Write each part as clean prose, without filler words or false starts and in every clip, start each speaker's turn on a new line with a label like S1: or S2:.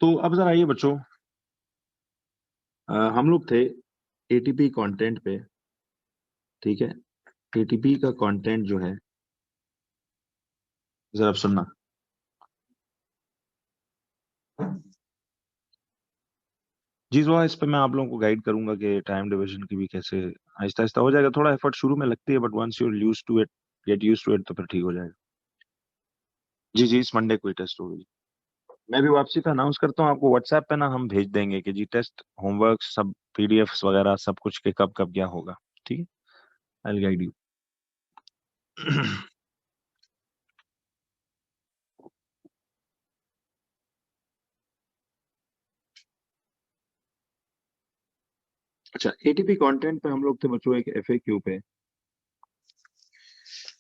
S1: तो अब जरा ये बच्चों, हम लोग थे एटीपी कंटेंट पे। ठीक है, एटीपी का कंटेंट जो है, जरा आप सुनना। जी जो इस पे मैं आप लोगों को गाइड करूंगा कि टाइम डिवीजन की भी कैसे आहिस्ता आहिस्ता हो जाएगा। थोड़ा एफर्ट शुरू में लगती है, but once you use to it, get use to it, तो फिर ठीक हो जाएगा। जी जी, इस मंडे कोई टेस्ट होगी। मैं भी वापसी पे अनाउंस करता हूँ आपको व्हाट्सएप पे ना, हम भेज देंगे कि जी टेस्ट, होमवर्क, सब पीडीएफ वगैरह सब कुछ के कब कब क्या होगा। ठीक है, आई विल गाइड यू। अच्छा, एटीपी कंटेंट पे हम लोग थे बच्चों एक एफएक्यू पे।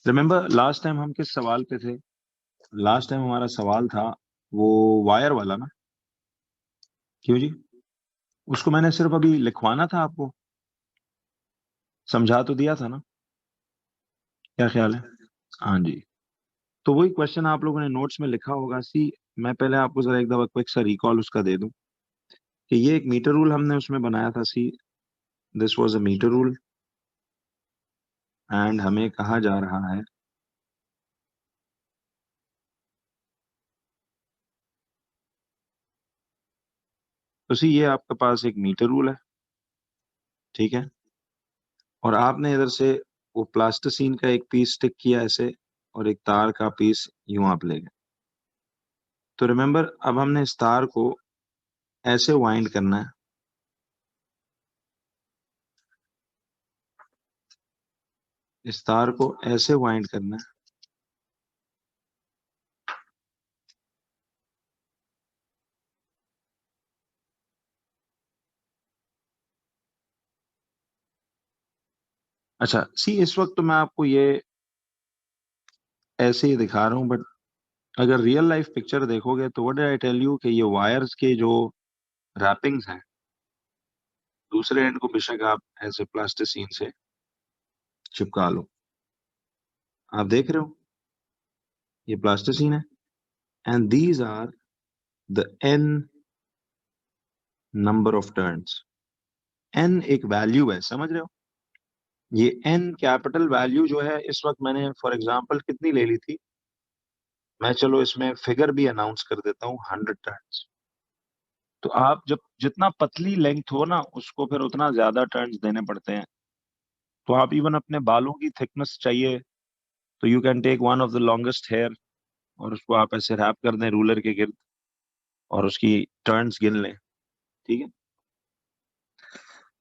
S1: रिमेम्बर लास्ट टाइम हम किस सवाल पे थे? लास्ट टाइम हमारा सवाल था वो वायर वाला ना। क्यों जी? उसको मैंने सिर्फ अभी लिखवाना था, आपको समझा तो दिया था ना? क्या ख्याल है? हाँ जी। तो वही क्वेश्चन आप लोगों ने नोट्स में लिखा होगा। सी, मैं पहले आपको जरा एक दफा क्विक सा रिकॉल उसका दे दूं कि ये एक मीटर रूल हमने उसमें बनाया था। See, this was a metre rule and हमें कहा जा रहा है तो सी ये आपके पास एक मीटर रूल है। ठीक है, और आपने इधर से वो प्लास्टिसीन का एक पीस स्टिक किया ऐसे, और एक तार का पीस यूं आप ले गए। तो रिमेम्बर, अब हमने इस तार को ऐसे वाइंड करना है, इस तार को ऐसे वाइंड करना है। अच्छा सी, इस वक्त तो मैं आपको ये ऐसे ही दिखा रहा हूं, बट अगर रियल लाइफ पिक्चर देखोगे तो what did I tell you कि ये वायर्स के जो रैपिंग्स हैं, दूसरे एंड को बेशक आप ऐसे प्लास्टिसीन से चिपका लो। आप देख रहे हो, ये प्लास्टिसीन है and these are the N number of turns. N एक वैल्यू है, समझ रहे हो? ये एन कैपिटल वैल्यू जो है, इस वक्त मैंने फॉर एग्जांपल कितनी ले ली थी, मैं चलो इसमें फिगर भी अनाउंस कर देता हूँ, 100 टर्न्स। तो आप जब जितना पतली लेंथ हो ना, उसको फिर उतना ज्यादा टर्न्स देने पड़ते हैं। तो आप इवन अपने बालों की थिकनेस चाहिए तो you can take one of the longest hair और उसको आप ऐसे रैप कर दें रूलर के गिर्द, और उसकी टर्न्स गिन लें। ठीक है,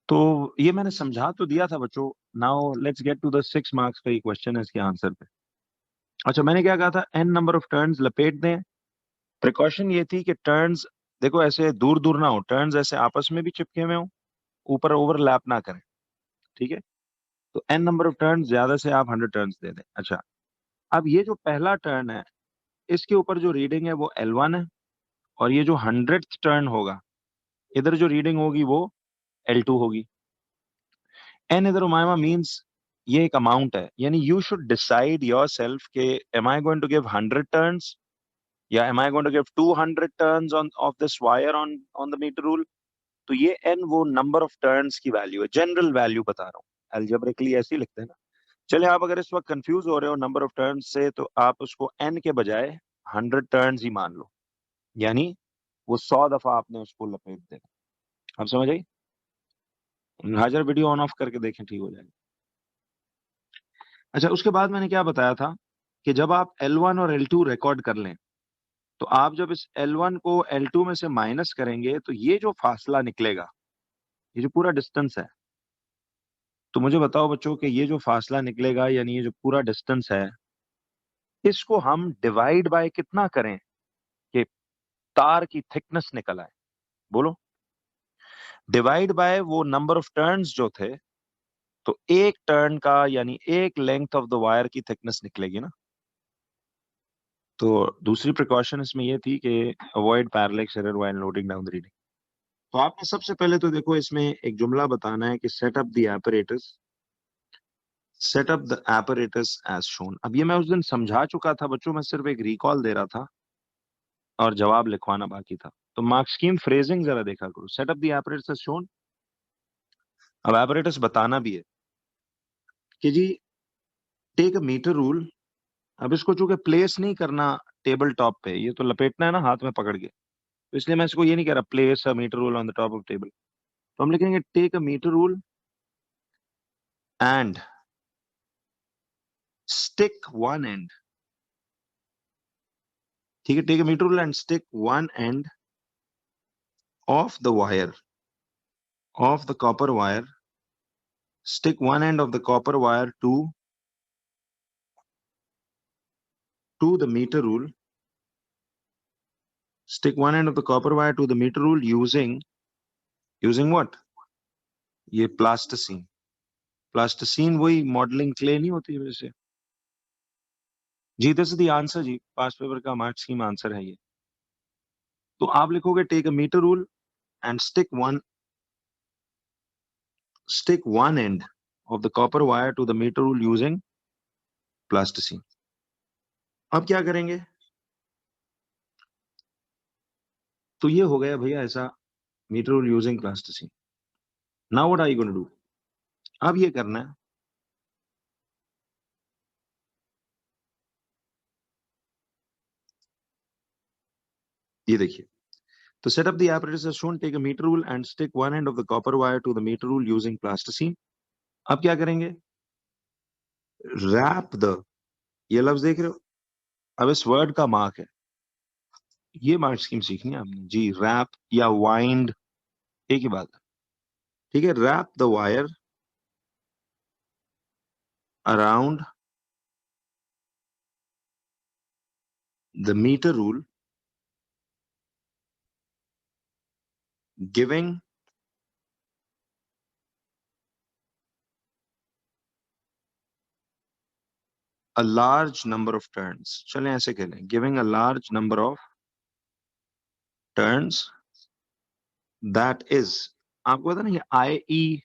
S1: तो ये मैंने समझा तो दिया था बच्चों। Now let's get to the 6 marks का ये क्वेश्चन है, इसके आंसर पे। अच्छा, मैंने क्या कहा था? एन नंबर ऑफ टर्न्स लपेट दें। प्रिकॉशन ये थी कि टर्न्स, देखो ऐसे दूर दूर ना हो, टर्न्स ऐसे आपस में भी चिपके हुए हो, ऊपर ओवरलैप ना करें। ठीक है, तो एन नंबर ऑफ टर्न्स, ज्यादा से आप 100 टर्न्स दे दें। अच्छा, अब ये जो पहला टर्न है, इसके ऊपर जो रीडिंग है वो L1 है, और ये जो 100th टर्न होगा, इधर जो रीडिंग होगी वो L2 होगी। एन इधर उमायमा मीन्स ये एक अमाउंट है, यानी you should decide yourself के am I going to give 100 turns या am I going to give 200 turns on of this wire on on the metre rule. तो ये एन वो नंबर ऑफ टर्न्स की value है, general value बता रहा हूँ। एल्जेब्रिकली ऐसे ही लिखते हैं ना। चलिए, आप अगर इस वक्त कंफ्यूज हो रहे हो नंबर ऑफ टर्न्स से, तो आप उसको एन के बजाय 100 टर्न्स ही मान लो, यानी वो 100 दफा आपने उसको लपेट देना। आप समझ आई? हाजिर वीडियो ऑन ऑफ करके देखें, ठीक हो जाएगा। अच्छा, उसके बाद मैंने क्या बताया था कि जब आप L1 और L2 रिकॉर्ड कर लें, तो आप जब इस L1 को L2 में से माइनस करेंगे तो ये जो फासला निकलेगा, ये जो पूरा डिस्टेंस है, तो मुझे बताओ बच्चों कि ये जो फासला निकलेगा, यानी ये जो पूरा डिस्टेंस है, इसको हम डिवाइड बाय कितना करें कि तार की थिकनेस निकल आए? बोलो। डिवाइड बाय वो नंबर ऑफ टर्न्स जो थे, तो एक टर्न का यानी एक लेंथ ऑफ द वायर की थिकनेस निकलेगी ना। तो दूसरी प्रिकॉशन इसमें ये थी कि avoid parallel error while noting down the reading. तो आपने सबसे पहले तो देखो, इसमें एक जुमला बताना है कि set up the apparatus, set up the apparatus as shown. अब ये मैं उस दिन समझा चुका था बच्चों, मैं सिर्फ एक रिकॉल दे रहा था और जवाब लिखवाना बाकी था। तो मार्क स्कीम फ्रेजिंग जरा देखा करो। सेटअप दी apparatus शोन। अब apparatus बताना भी है कि जी टेक अ मीटर रूल। अब इसको चूंकि प्लेस नहीं करना टेबल टॉप पे, ये तो लपेटना है ना हाथ में पकड़ के, तो इसलिए मैं इसको ये नहीं कह रहा place a metre rule on the top of table. तो हम लिखेंगे take a metre rule and stick one end. ठीक है, take a metre rule and stick one end of the wire, of the copper wire, stick one end of the copper wire to the meter rule, stick one end of the copper wire to the meter rule using what? ये प्लास्टिसीन। प्लास्टिसीन वही modelling clay नहीं होती वैसे। जी this is the answer जी, past paper का mark scheme answer है ये। तो आप लिखोगे take a metre rule and stick one end of the copper wire to the meter rule using plasticine। अब क्या करेंगे? तो ये हो गया भैया ऐसा, metre rule using plasticine. Now what are you going to do? अब ये करना है, ये देखिए। तो set up the apparatus as shown, take a meter rule and stick one end of the copper wire to the meter rule using plasticine। अब क्या करेंगे? Wrap the, ये लफ्ज देख रहे हो? अब इस वर्ड का मार्क है, ये मार्क स्कीम सीखनी है आपने जी। रैप या वाइंड एक ही बात है। ठीक है, wrap the wire around the metre rule giving a large number of turns. चलें ऐसे कह लें, giving a large number of turns, that is, आपको पता ना ये आई ई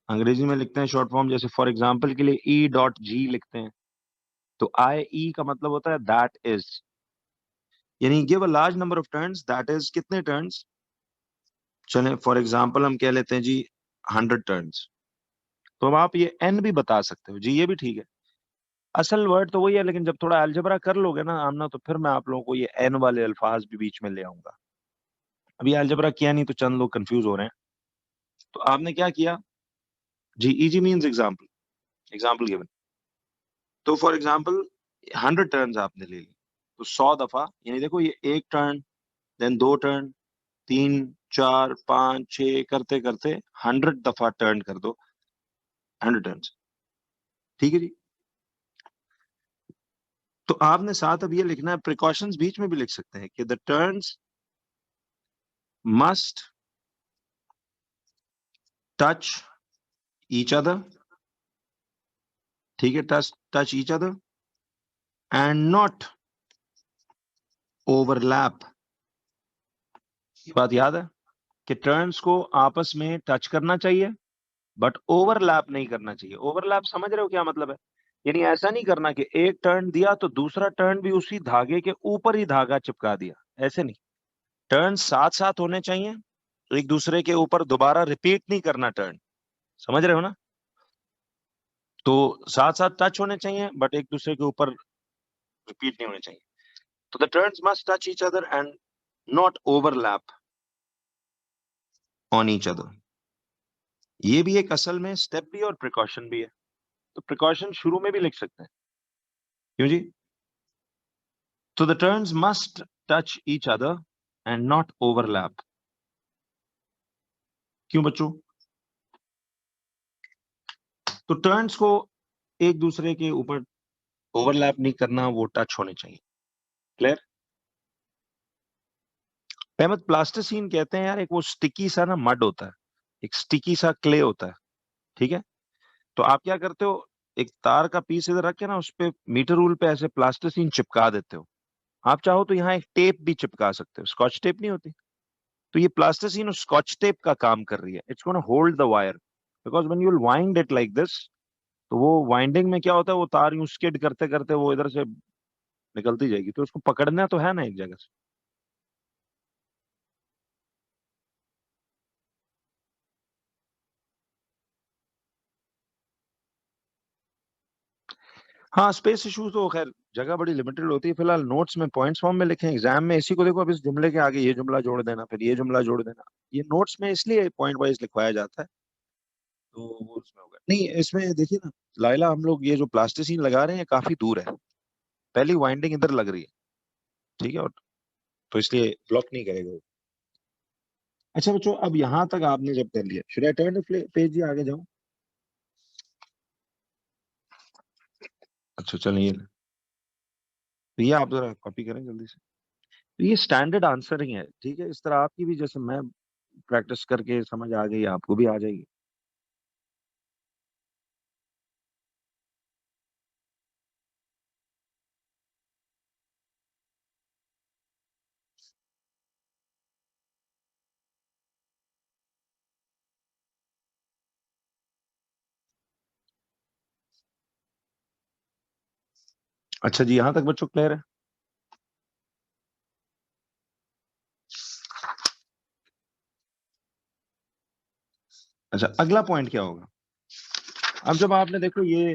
S1: अंग्रेजी में लिखते हैं शॉर्ट फॉर्म, जैसे फॉर एग्जाम्पल के लिए E.G लिखते हैं, तो आई ई का मतलब होता है दैट इज। यानी give a large number of turns, that is कितने टर्न्स? चलें फॉर एग्जाम्पल हम कह लेते हैं जी 100 टर्न्स। तो अब आप ये एन भी बता सकते हो जी, ये भी ठीक है। असल वर्ड तो वही है, लेकिन जब थोड़ा अलजबरा कर लोगे ना आमना, तो फिर मैं आप लोगों को ये एन वाले अल्फाज भी बीच में ले आऊंगा। अभी अलजबरा किया नहीं तो चंद लोग कंफ्यूज हो रहे हैं। तो आपने क्या किया जी? Eg means example, example given. तो फॉर एग्जाम्पल 100 टर्न्स आपने ले ली, तो 100 दफा, यानी देखो ये एक टर्न, देन दो टर्न, तीन, चार, पांच, छह करते करते 100 दफा टर्न कर दो, 100 टर्न्स। ठीक है जी। तो आपने साथ अब ये लिखना है, प्रिकॉशंस बीच में भी लिख सकते हैं कि the turns must touch each other. ठीक है, touch touch each other and not overlap. ये बात याद है कि टर्न्स को आपस में टच करना चाहिए बट ओवरलैप नहीं करना चाहिए। ओवरलैप समझ रहे हो क्या मतलब है? यानी ऐसा नहीं करना कि एक टर्न दिया तो दूसरा टर्न भी उसी धागे के ऊपर ही धागा चिपका दिया, ऐसे नहीं। टर्न साथ साथ होने चाहिए, एक दूसरे के ऊपर दोबारा रिपीट नहीं करना टर्न, समझ रहे हो ना? तो साथ साथ टच होने चाहिए बट एक दूसरे के ऊपर रिपीट नहीं होने चाहिए। तो the turns must touch each other and not overlap on each other. ये भी एक असल में स्टेप भी है और प्रिकॉशन भी है। तो प्रिकॉशन शुरू में भी लिख सकते हैं, क्यों जी? तो the turns must touch each other and not overlap. क्यों बच्चों? तो टर्न्स को एक दूसरे के ऊपर ओवरलैप नहीं करना, वो टच होने चाहिए। क्लियर? अहमद, प्लास्टिसीन कहते हैं यार, एक वो स्टिकी सा ना मड होता है, एक स्टिकी सा क्ले होता है। ठीक है, तो आप क्या करते हो, एक तार का पीस इधर रख के ना उस पे मीटर रूल पे ऐसे प्लास्टिसीन चिपका देते हो। आप चाहो तो यहाँ एक टेप भी चिपका सकते हो, स्कॉच टेप नहीं होती? तो ये प्लास्टिसीन और स्कॉच टेप का काम कर रही है। It's gonna hold the wire because when you will wind it like this, तो वो वाइंडिंग में क्या होता है, वो तार यूं स्किड करते करते वो इधर से निकलती जाएगी, तो उसको पकड़ना तो है ना एक जगह से। हाँ, स्पेस इशू तो खैर जगह बड़ी लिमिटेड होती है। फिलहाल नोट्स में पॉइंट्स फॉर्म में लिखें, एग्जाम में इसी को देखो, अब इस जुमले के आगे ये जुमला जोड़ देना, फिर ये जुमला जोड़ देना। ये नोट्स में इसलिए पॉइंट वाइज लिखवाया जाता है, तो वो उसमें होगा नहीं। इसमें देखिए ना लाइला, हम लोग ये जो प्लास्टिसीन लगा रहे हैं काफी दूर है, पहली वाइंडिंग इधर लग रही है, ठीक है, और तो इसलिए ब्लॉक नहीं करेगा वो। अच्छा बच्चों, अब यहाँ तक आपने जब कर लिया, should I turn the page, जी आगे जाऊं? अच्छा चलिए, तो ये आप जरा कॉपी करें जल्दी से। तो ये स्टैंडर्ड आंसर ही है, ठीक है, इस तरह आपकी भी जैसे मैं प्रैक्टिस करके समझ आ गई, आपको भी आ जाएगी। अच्छा जी, यहाँ तक बच्चों क्लियर है? अच्छा, अगला पॉइंट क्या होगा? अब जब आपने देखो ये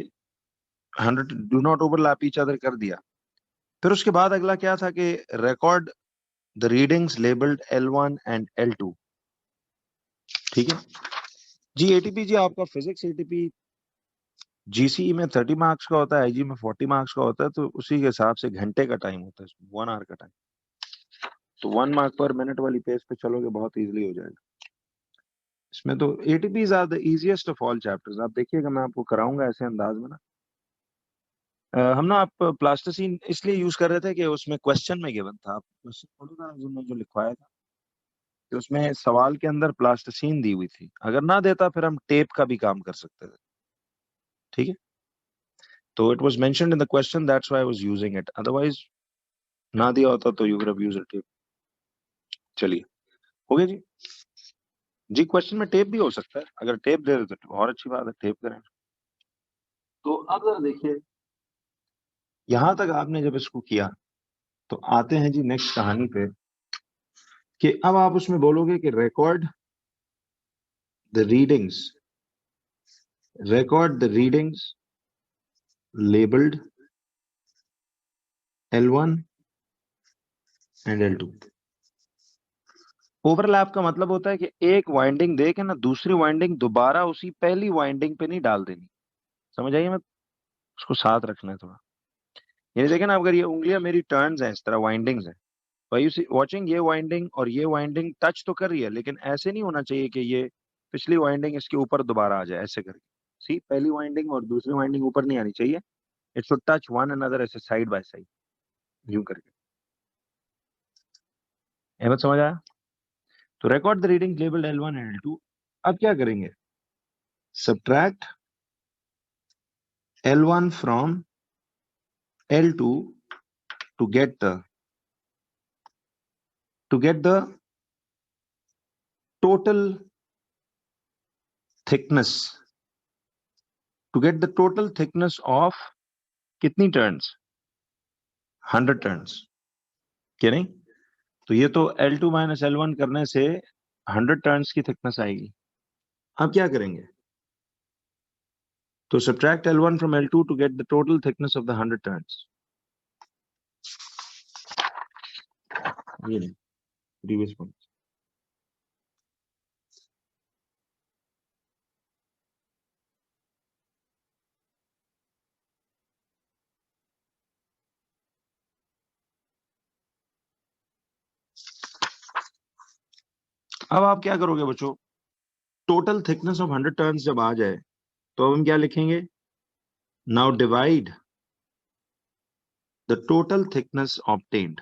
S1: 100 do not overlap each other कर दिया, फिर उसके बाद अगला क्या था कि record the readings labelled L1 and L2, ठीक है जी। एटीपी जी, आपका फिजिक्स एटीपी जीसीई में 30 मार्क्स का होता है, आईजी में 40 मार्क्स का होता है, तो उसी के हिसाब से घंटे का टाइम होता है, 1 आवर का टाइम। तो 1 मार्क पर मिनट वाली पेज पे चलोगे बहुत इजीली हो जाएगा। इसमें तो ATPs are the easiest of all chapters. आप देखिएगा, मैं आपको कराऊंगा ऐसे अंदाज में ना। हम ना आप प्लास्टिसीन इसलिए यूज कर रहे थे कि उसमें क्वेश्चन में गिवन था, आप क्वेश्चन पढ़ो ना जो लिखवाया था, कि उसमें सवाल के अंदर प्लास्टिसीन दी हुई थी, अगर ना देता फिर हम टेप का भी काम कर सकते थे, ठीक है। तो it was mentioned in the question, that's why I was using it, otherwise ना दिया होता तो you would have used tape. चलिए, हो गया जी। जी, क्वेश्चन में टेप भी हो सकता है, अगर टेप दे देते तो और अच्छी बात है, टेप करें। तो अब जरा देखिए, यहां तक आपने जब इसको किया, तो आते हैं जी नेक्स्ट कहानी पे, कि अब आप उसमें बोलोगे कि the readings record the readings labelled L1 and L2। Overlap का मतलब होता है कि एक वाइंडिंग दे के ना दूसरी वाइंडिंग दोबारा उसी पहली वाइंडिंग पे नहीं डाल देनी। समझ आइए, मैं उसको साथ रखना है थोड़ा। यानी देखें ना, अगर ये उंगलियां मेरी टर्न्स हैं, इस तरह वाइंडिंग्स हैं, तो यू सी वॉचिंग, ये वाइंडिंग और ये वाइंडिंग टच तो कर रही है, लेकिन ऐसे नहीं होना चाहिए कि ये पिछली वाइंडिंग इसके ऊपर दोबारा आ जाए ऐसे करके। सी, पहली वाइंडिंग और दूसरी वाइंडिंग ऊपर नहीं आनी चाहिए, it should touch one another ऐसे साइड बाय साइड, यूं करके। ये बात समझ आया? तो record the reading labelled L1 and L2। अब क्या करेंगे? Subtract L1 from L2 to get the to get the total thickness, to get the total thickness of कितनी टर्न्स? 100 टर्न्स, क्या नहीं? तो ये तो L2 माइनस L1 करने से 100 टर्न्स की थिकनेस आएगी। अब क्या करेंगे? तो subtract L1 from L2 to get the total thickness of the 100 turns. ये नहीं, प्रीवियस पॉइंट। अब आप क्या करोगे बच्चों? टोटल थिकनेस ऑफ 100 टर्न्स जब आ जाए, तो अब हम क्या लिखेंगे? Now divide the total thickness obtained.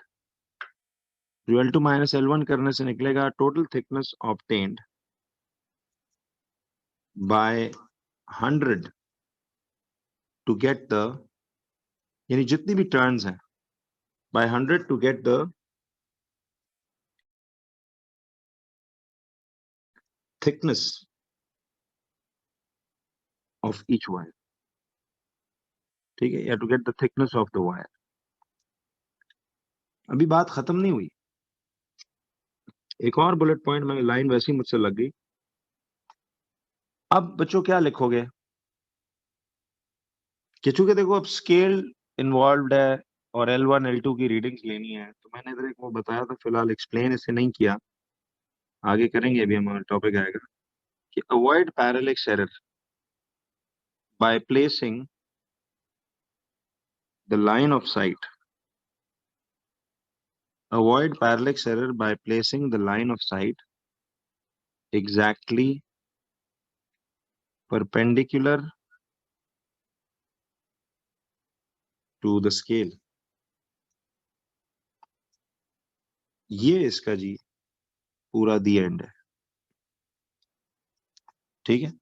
S1: जो L2 माइनस L1 करने से निकलेगा total thickness obtained by 100 to get the, यानी जितनी भी टर्न्स हैं, by 100 to get the thickness of each wire, ठीक है, या to get the thickness of the wire. अभी बात खत्म नहीं हुई, एक और बुलेट पॉइंट, मैंने लाइन वैसी मुझसे लग गई। अब बच्चों क्या लिखोगे? कि चूंकि देखो अब स्केल इन्वॉल्व है और L1 L2 की रीडिंग्स लेनी है, तो मैंने इधर एक वो बताया था, फिलहाल एक्सप्लेन इसे नहीं किया, आगे करेंगे, अभी हमारा टॉपिक आएगा कि avoid parallax error by placing the line of sight, avoid parallax error by placing the line of sight exactly perpendicular to the scale। ये इसका जी पूरा दी एंड है, ठीक है।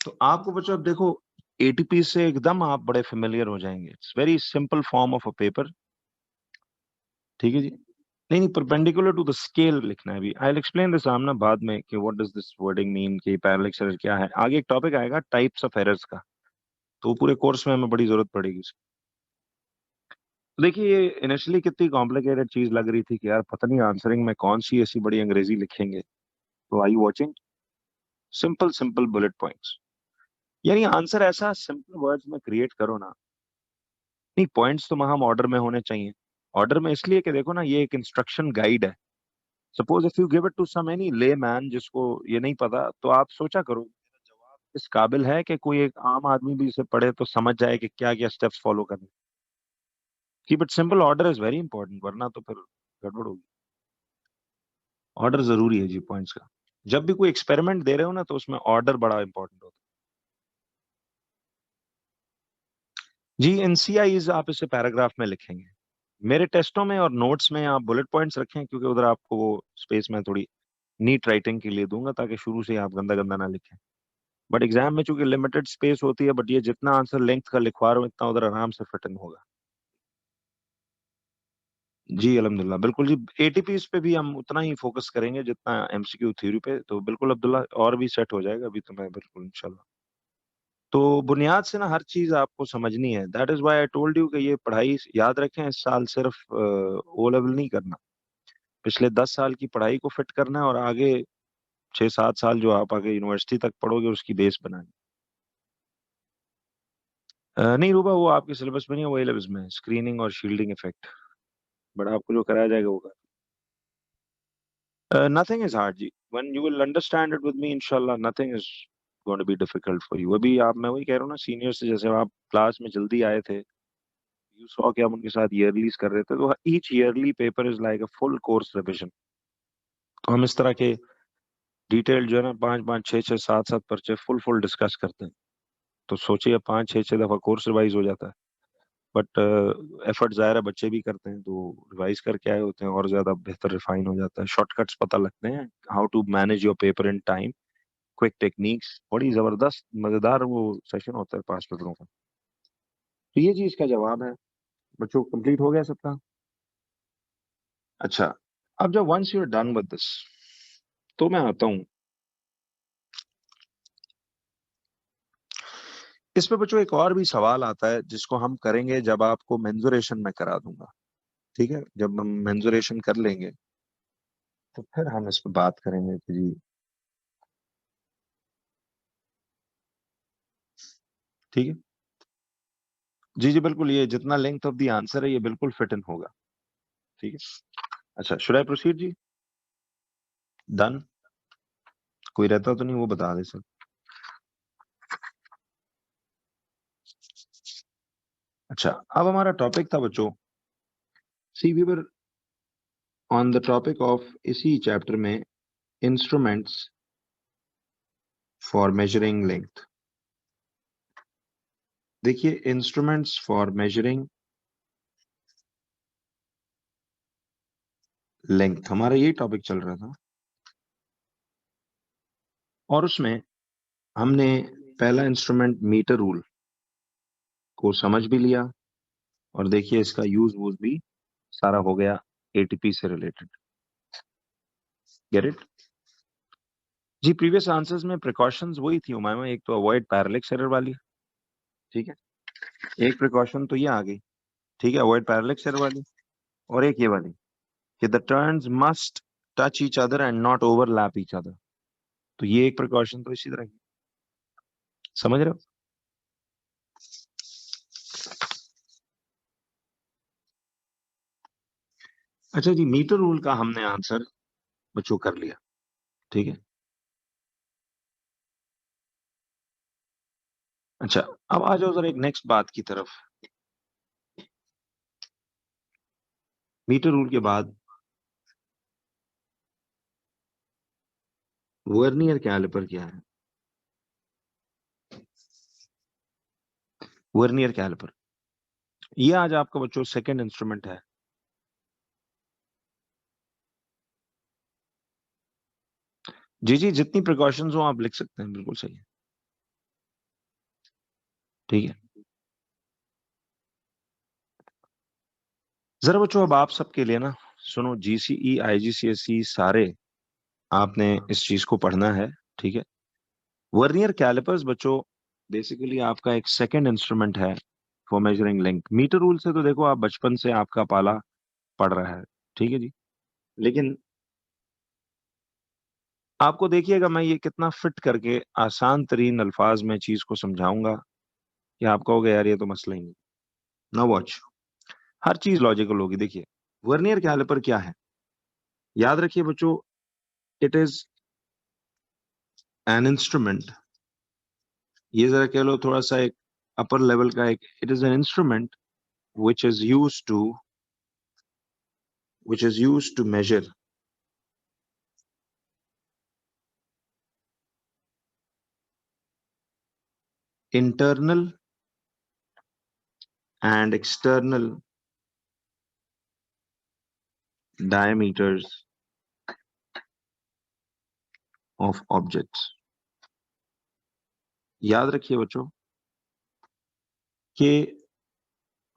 S1: तो आपको बच्चों अब देखो एटीपी से एकदम आप बड़े फेमिलियर हो जाएंगे, it's very simple form of a paper, ठीक है जी। नहीं नहीं, परपेंडिकुलर टू द स्केल लिखना है अभी, आई विल एक्सप्लेन दिस आमना बाद में कि what does this wording mean, कि पैरेलक्स एरर क्या है। आगे एक टॉपिक आएगा टाइप्स ऑफ एरर्स का, तो पूरे कोर्स में हमें बड़ी जरूरत पड़ेगी उसकी। देखिए ये इनिशियली कितनी कॉम्प्लिकेटेड चीज लग रही थी कि यार पता नहीं आंसरिंग में कौन सी ऐसी बड़ी अंग्रेजी लिखेंगे, तो I you watching, simple simple bullet points, यानी आंसर ऐसा सिंपल वर्ड्स में क्रिएट करो ना। नहीं, पॉइंट्स तो हम ऑर्डर में होने चाहिए, ऑर्डर में इसलिए कि देखो ना ये एक इंस्ट्रक्शन गाइड है। Suppose if you give it to some any layman जिसको ये नहीं पता, तो आप सोचा करो मेरा जवाब इस काबिल है कि कोई एक आम आदमी भी इसे पढ़े तो समझ जाए कि क्या क्या स्टेप्स फॉलो करने। Keep it simple, order is very important, वरना तो फिर गड़बड़ होगी। ऑर्डर जरूरी है जी पॉइंट्स का, जब भी कोई एक्सपेरिमेंट दे रहे हो ना तो उसमें ऑर्डर बड़ा इंपॉर्टेंट होता है जी। एनसीआईज आप इसे पैराग्राफ में लिखेंगे, मेरे टेस्टों में और नोट्स में आप बुलेट पॉइंट्स रखें, क्योंकि उधर आपको वो स्पेस में थोड़ी नीट राइटिंग के लिए दूंगा, ताकि शुरू से ही आप गंदा गंदा ना लिखें। बट एग्जाम में चूंकि लिमिटेड स्पेस होती है, बट ये जितना आंसर लेंथ का लिखवा रहा हूँ इतना उधर आराम से फिट इन होगा। जी अल्हम्दुलिल्लाह, बिल्कुल जी। एटीपीज पे भी हम उतना ही फोकस करेंगे जितना एमसीक्यू थ्योरी पे, तो बिल्कुल अब्दुल्ला, और भी सेट हो जाएगा अभी तो, मैं बिल्कुल इंशाल्लाह। तो बुनियाद से ना हर चीज आपको समझनी है, that is why I told you कि ये पढ़ाई याद रखें, इस साल सिर्फ ओ लेवल नहीं करना, पिछले 10 साल की पढ़ाई को फिट करना है, और आगे 6-7 साल जो आप आगे यूनिवर्सिटी तक पढ़ोगे उसकी बेस बनानी। नहीं रूबा, वो आपके सिलेबस में नहीं है, वो ए लेवल्स में स्क्रीनिंग और शील्डिंग इफेक्ट, बट आपको जो कराया जाएगा वो। नथिंग इज हार्ड जी, when you will understand it with me इंशाल्लाह, nothing is going to be difficult for you. अभी आप, मैं वही कह रहा हूँ ना, सीनियर से जैसे आप क्लास में जल्दी आए थे, यू सॉ कि हम उनके साथ ईयरलीज कर रहे थे, तो each yearly paper is like a full course revision. तो हम इस तरह के डिटेल जो है ना, 5-5 6-6 7-7 पर्चे फुल फुल डिस्कस करते हैं, तो सोचिए 5-6 दफा कोर्स रिवाइज हो जाता है। बट एफर्ट ज़ाहिर है बच्चे भी करते हैं, तो रिवाइज करके आए होते हैं और ज्यादा बेहतर रिफाइन हो जाता है, शॉर्टकट्स पता लगते हैं, how to manage your paper in time, quick techniques, बड़ी जबरदस्त मजेदार वो सेशन होता है 5 पेपरों का। तो ये चीज का जवाब है बच्चों, कंप्लीट हो गया सबका। अच्छा, अब जब once you are done with this, तो मैं आता हूँ इस पे बच्चों, एक और भी सवाल आता है जिसको हम करेंगे जब आपको मेंजुरेशन में करा दूंगा, ठीक है, जब हम मेंजुरेशन कर लेंगे तो फिर हम इस पे बात करेंगे कि जी, ठीक है। जी जी बिल्कुल, ये जितना लेंथ ऑफ द आंसर है ये बिल्कुल फिट इन होगा, ठीक है। अच्छा, शुड आई प्रोसीड जी? डन? कोई रहता तो नहीं वो बता दे सर। अच्छा, अब हमारा टॉपिक था बच्चों, see we were on the topic of इसी चैप्टर में, इंस्ट्रूमेंट्स फॉर मेजरिंग लेंथ। देखिए, इंस्ट्रूमेंट्स फॉर मेजरिंग लेंथ हमारा यही टॉपिक चल रहा था, और उसमें हमने पहला इंस्ट्रूमेंट मीटर रूल को समझ भी लिया, और देखिए इसका यूज वूज भी सारा हो गया एटीपी से रिलेटेड। Get it? जी, प्रीवियस आंसर्स में प्रिकॉशंस वही थी उमामा, एक तो अवॉइड पैरेलक्स एरर वाली, ठीक है, एक प्रिकॉशन तो ये आ गई, ठीक है, अवॉइड पैरेलक्स एरर वाली, और एक ये वाली कि the turns must touch each other and not overlap each other, तो ये एक प्रिकॉशन तो इसी तरह की, समझ रहे हो? अच्छा जी, मीटर रूल का हमने आंसर बच्चों कर लिया, ठीक है। अच्छा, अब आ जाओ जरा एक नेक्स्ट बात की तरफ। मीटर रूल के बाद वर्नियर कैलिपर क्या है? वर्नियर कैलिपर, ये आज आपका बच्चों सेकंड इंस्ट्रूमेंट है। जी, जी, जितनी प्रिकॉशंस हो आप लिख सकते हैं, बिल्कुल सही है। ठीक है। ज़रा बच्चों अब आप सबके लिए ना सुनो, जीसीई, आईजीसीएसई सारे आपने इस चीज़ को पढ़ना है, ठीक है? वर्नियर कैलिपर्स बच्चों बेसिकली आपका एक सेकंड इंस्ट्रूमेंट है for measuring length. Metre rule से तो देखो आप बचपन से आपका पाला पड़ रहा है, ठीक है जी? लेकिन आपको देखिएगा मैं ये कितना फिट करके आसान तरीन अल्फाज में चीज़ को समझाऊँगा कि आप कहोगे यार ये तो मसला ही नहीं। नाउ वॉच, हर चीज़ लॉजिकल होगी। देखिए, वर्नियर कैलिपर क्या है? याद रखिए बच्चों, इट इज़ एन इंस्ट्रूमेंट। ये ज़रा कह लो थोड़ा-सा एक अपर लेवल का एक, it is an instrument which is used to measure internal and external diameters of objects। याद रखिए बच्चों कि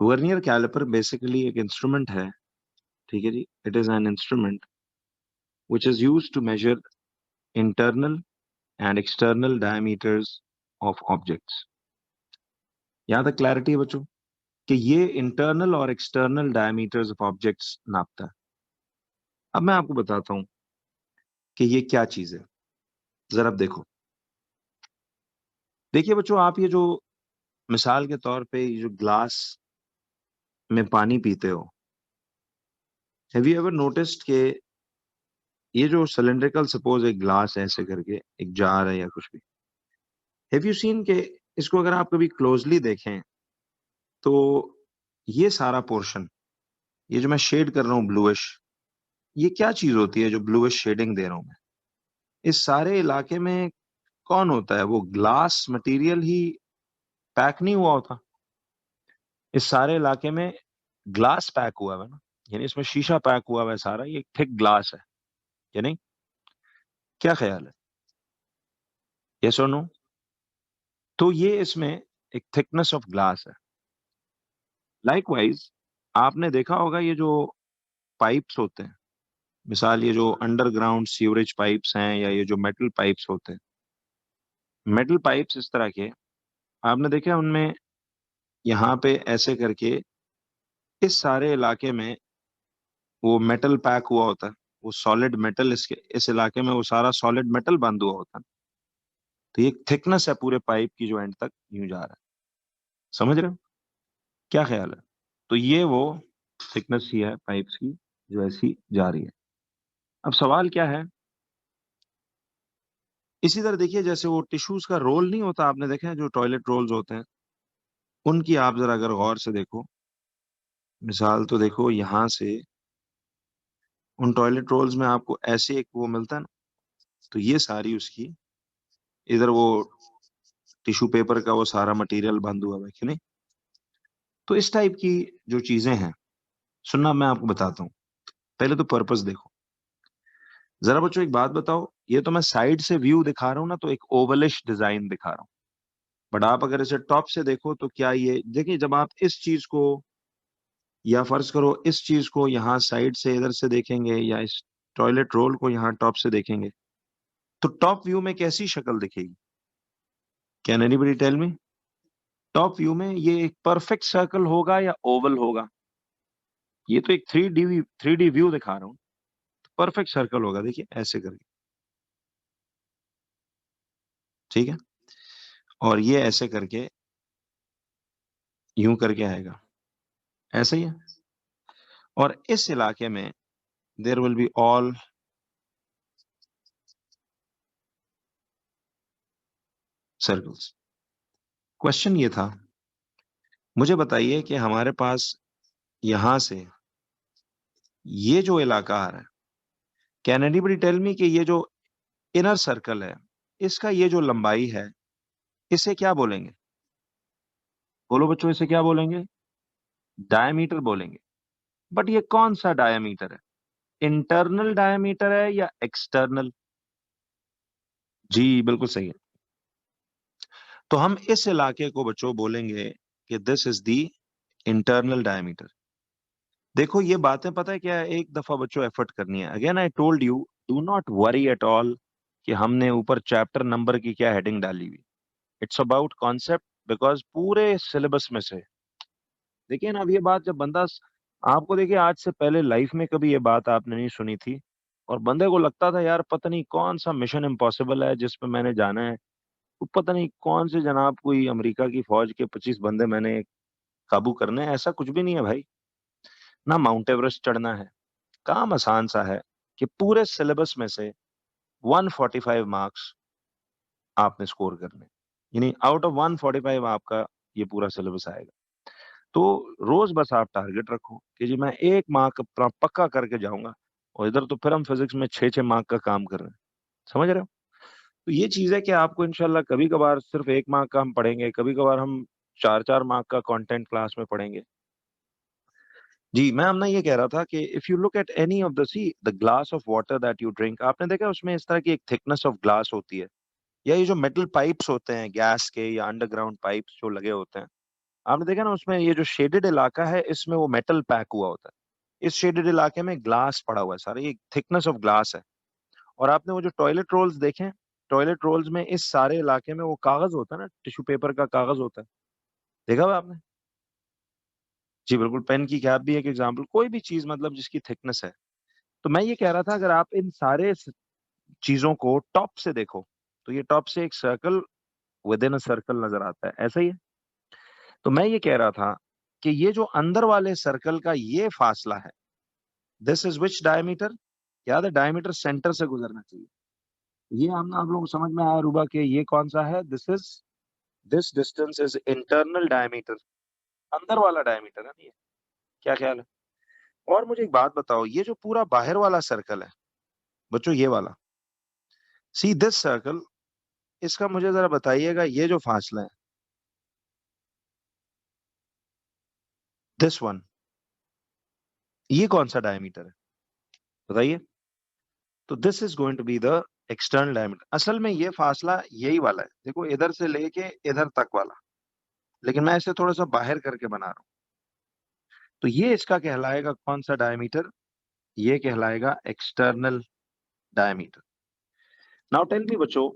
S1: वर्नियर कैलिपर बेसिकली एक इंस्ट्रूमेंट है, ठीक है जी? It is an instrument which is used to measure internal and external diameters of objects। यहाँ तक क्लैरिटी है बच्चों कि ये इंटरनल और एक्सटर्नल डायमीटर्स ऑफ ऑब्जेक्ट्स नापता है। अब मैं आपको बताता हूँ कि ये क्या चीज़ है। ज़रा अब देखो। देखिए बच्चों, आप ये जो मिसाल के तौर पे ये जो ग्लास में पानी पीते हो, हैव यू एवर नोटिस्ड कि ये जो सिलिंड्रिकल सपोज एक ग्लास है ऐसे करके, एक जार है या कुछ भी, हैव यू सीन कि इसको अगर आप कभी क्लोजली देखें तो ये सारा पोर्शन, ये जो मैं शेड कर रहा हूँ ब्लूइश, ये क्या चीज़ होती है जो ब्लूइश शेडिंग दे रहा हूँ मैं? इस सारे इलाके में कौन होता है? वो ग्लास मटेरियल ही पैक नहीं हुआ होता। इस सारे इलाके में ग्लास पैक हुआ हुआ है ना, यानी इसमें शीशा पैक हुआ हुआ है सारा, ये थिक ग्लास है, या नहीं? क्या ख्याल है? यस और नो? तो ये इसमें एक थिकनेस ऑफ ग्लास है। लाइकवाइज आपने देखा होगा ये जो पाइप्स होते हैं, मिसाल ये जो अंडरग्राउंड सीवरेज पाइप्स हैं या ये जो मेटल पाइप्स होते हैं, मेटल पाइप्स इस तरह के आपने देखे हैं, उनमें यहाँ पे ऐसे करके इस सारे इलाके में वो मेटल पैक हुआ होता है। वो सॉलिड मेटल इसके इस इलाके में वो सारा सॉलिड मेटल बंद हुआ होता है। तो ये थिकनेस है पूरे पाइप की जो एंड तक यूं जा रहा है। समझ रहे हो? क्या ख्याल है? तो ये वो थिकनेस ही है पाइप्स की जो ऐसी जा रही है। अब सवाल क्या है? इसी तरह देखिए जैसे वो टिश्यूज का रोल नहीं होता, आपने देखा है जो टॉयलेट रोल्स होते हैं, उनकी आप जरा अगर गौर से देखो, मिसाल तो देखो यहाँ से उन टॉयलेट रोल्स में आपको ऐसे एक वो मिलता है ना, तो ये सारी उसकी इधर वो टिश्यू पेपर का वो सारा मटेरियल बंद हुआ है कि नहीं? तो इस टाइप की जो चीजें हैं, सुनना मैं आपको बताता हूँ। पहले तो पर्पस देखो। जरा बच्चों एक बात बताओ, ये तो मैं साइड से व्यू दिखा रहा हूँ ना, तो एक ओवलिश डिजाइन दिखा रहा हूँ। बट आप अगर इसे टॉप से देखो तो क्या ये देखिए, जब आप इस चीज को या फर्ज करो इस चीज को यहाँ साइड से इधर से देखेंगे या इस टॉयलेट रोल को यहाँ टॉप से देखेंगे, तो टॉप व्यू में कैसी शक्ल दिखेगी? Can anybody tell me? Top view में ये एक परफेक्ट सर्कल होगा या ओवल होगा? ये तो एक थ्री डी व्यू दिखा रहा हूँ। परफेक्ट सर्कल होगा, देखिए ऐसे करके, ठीक है? और ये ऐसे करके यूं करके आएगा, ऐसे ही है। और इस इलाके में there will be all circles. Question ये था, मुझे बताइए कि हमारे पास यहां से ये जो इलाका आ रहा है, कैन एनीबडी टेल मी कि ये जो इनर सर्कल है, इसका ये जो लंबाई है, इसे क्या बोलेंगे? बोलो बच्चों, इसे क्या बोलेंगे? डायमीटर बोलेंगे। बट ये कौन सा डायमीटर है? इंटरनल डायमीटर है या एक्सटर्नल? जी बिल्कुल सही है। तो हम इस इलाके को बच्चों बोलेंगे कि this is the internal diameter. देखो ये बातें पता है क्या है, एक दफा बच्चों एफर्ट करनी है। Again I told you, do not worry at all कि हमने ऊपर चैप्टर नंबर की क्या हेडिंग डाली हुई। इट्स अबाउट कॉन्सेप्ट, बिकॉज पूरे सिलेबस में से देखिए ना, अब ये बात जब बंदा आपको देखिए, आज से पहले लाइफ में कभी ये बात आपने नहीं सुनी थी, और बंदे को लगता था यार पता नहीं कौन सा मिशन इम्पॉसिबल है जिसपे मैंने जाना है, तो पता नहीं कौन से जनाब कोई अमेरिका की फौज के 25 बंदे मैंने काबू करने हैं। ऐसा कुछ भी नहीं है भाई। ना माउंट एवरेस्ट चढ़ना है, काम आसान सा है कि पूरे सिलेबस में से 145 मार्क्स आपने स्कोर करने, यानी आउट ऑफ 145 आपका ये पूरा सिलेबस आएगा। तो रोज बस आप टारगेट रखो कि जी मैं 1 मार्क अपना पक्का करके जाऊंगा, और इधर तो फिर हम फिजिक्स में 6-6 मार्क का काम कर रहे हैं। समझ रहे हो? तो ये चीज है कि आपको इंशाल्लाह कभी कभार सिर्फ 1 मार्क का हम पढ़ेंगे, कभी कभार हम 4-4 मार्क का कंटेंट क्लास में पढ़ेंगे। जी मैं हमने ये कह रहा था कि if you look at any of the see the glass of water that you drink, आपने देखा उसमें इस तरह की एक थिकनेस ऑफ ग्लास होती है, या ये जो मेटल पाइप्स होते हैं गैस के या अंडरग्राउंड पाइप्स जो लगे होते हैं, आपने देखा ना उसमें ये जो शेडेड इलाका है इसमें वो मेटल पैक हुआ होता है। इस शेडेड इलाके में ग्लास पड़ा हुआ है सारा, ये थिकनेस ऑफ ग्लास है। और आपने वो जो टॉयलेट रोल्स देखे, टॉयलेट रोल्स में इस सारे इलाके में वो कागज होता है ना, टिश्यू पेपर का कागज होता है, देखा हुआ आपने? जी बिल्कुल, पेन की कैप भी एक एग्जाम्पल, कोई भी चीज मतलब जिसकी थिकनेस है। तो मैं ये कह रहा था अगर आप इन सारे चीजों को टॉप से देखो, तो ये टॉप से एक circle with in a circle नजर आता है, ऐसा ही है। तो मैं ये कह रहा था कि ये जो अंदर वाले सर्कल का ये फासला है, दिस इज विच डायमीटर? याद है, डायमीटर सेंटर से गुजरना चाहिए। ये हम आप लोगों को समझ में आया रूबा कि ये कौन सा है? This distance is internal diameter, अंदर वाला डायमीटर है ना ये। क्या ख्याल है? और मुझे एक बात बताओ, ये जो पूरा बाहर वाला सर्कल है बच्चों, ये वाला, सी दिस सर्कल, इसका मुझे जरा बताइएगा ये जो फासला है, दिस वन, ये कौन सा डायमीटर है बताइए? तो this is going to be the external diameter. असल में ये फासला यही वाला है, देखो इधर से लेके इधर तक वाला, लेकिन मैं इसे थोड़ा सा बाहर करके बना रहा हूं। तो ये इसका कहलाएगा कौन सा डायमीटर? ये कहलाएगा external diameter. Now tell me बच्चों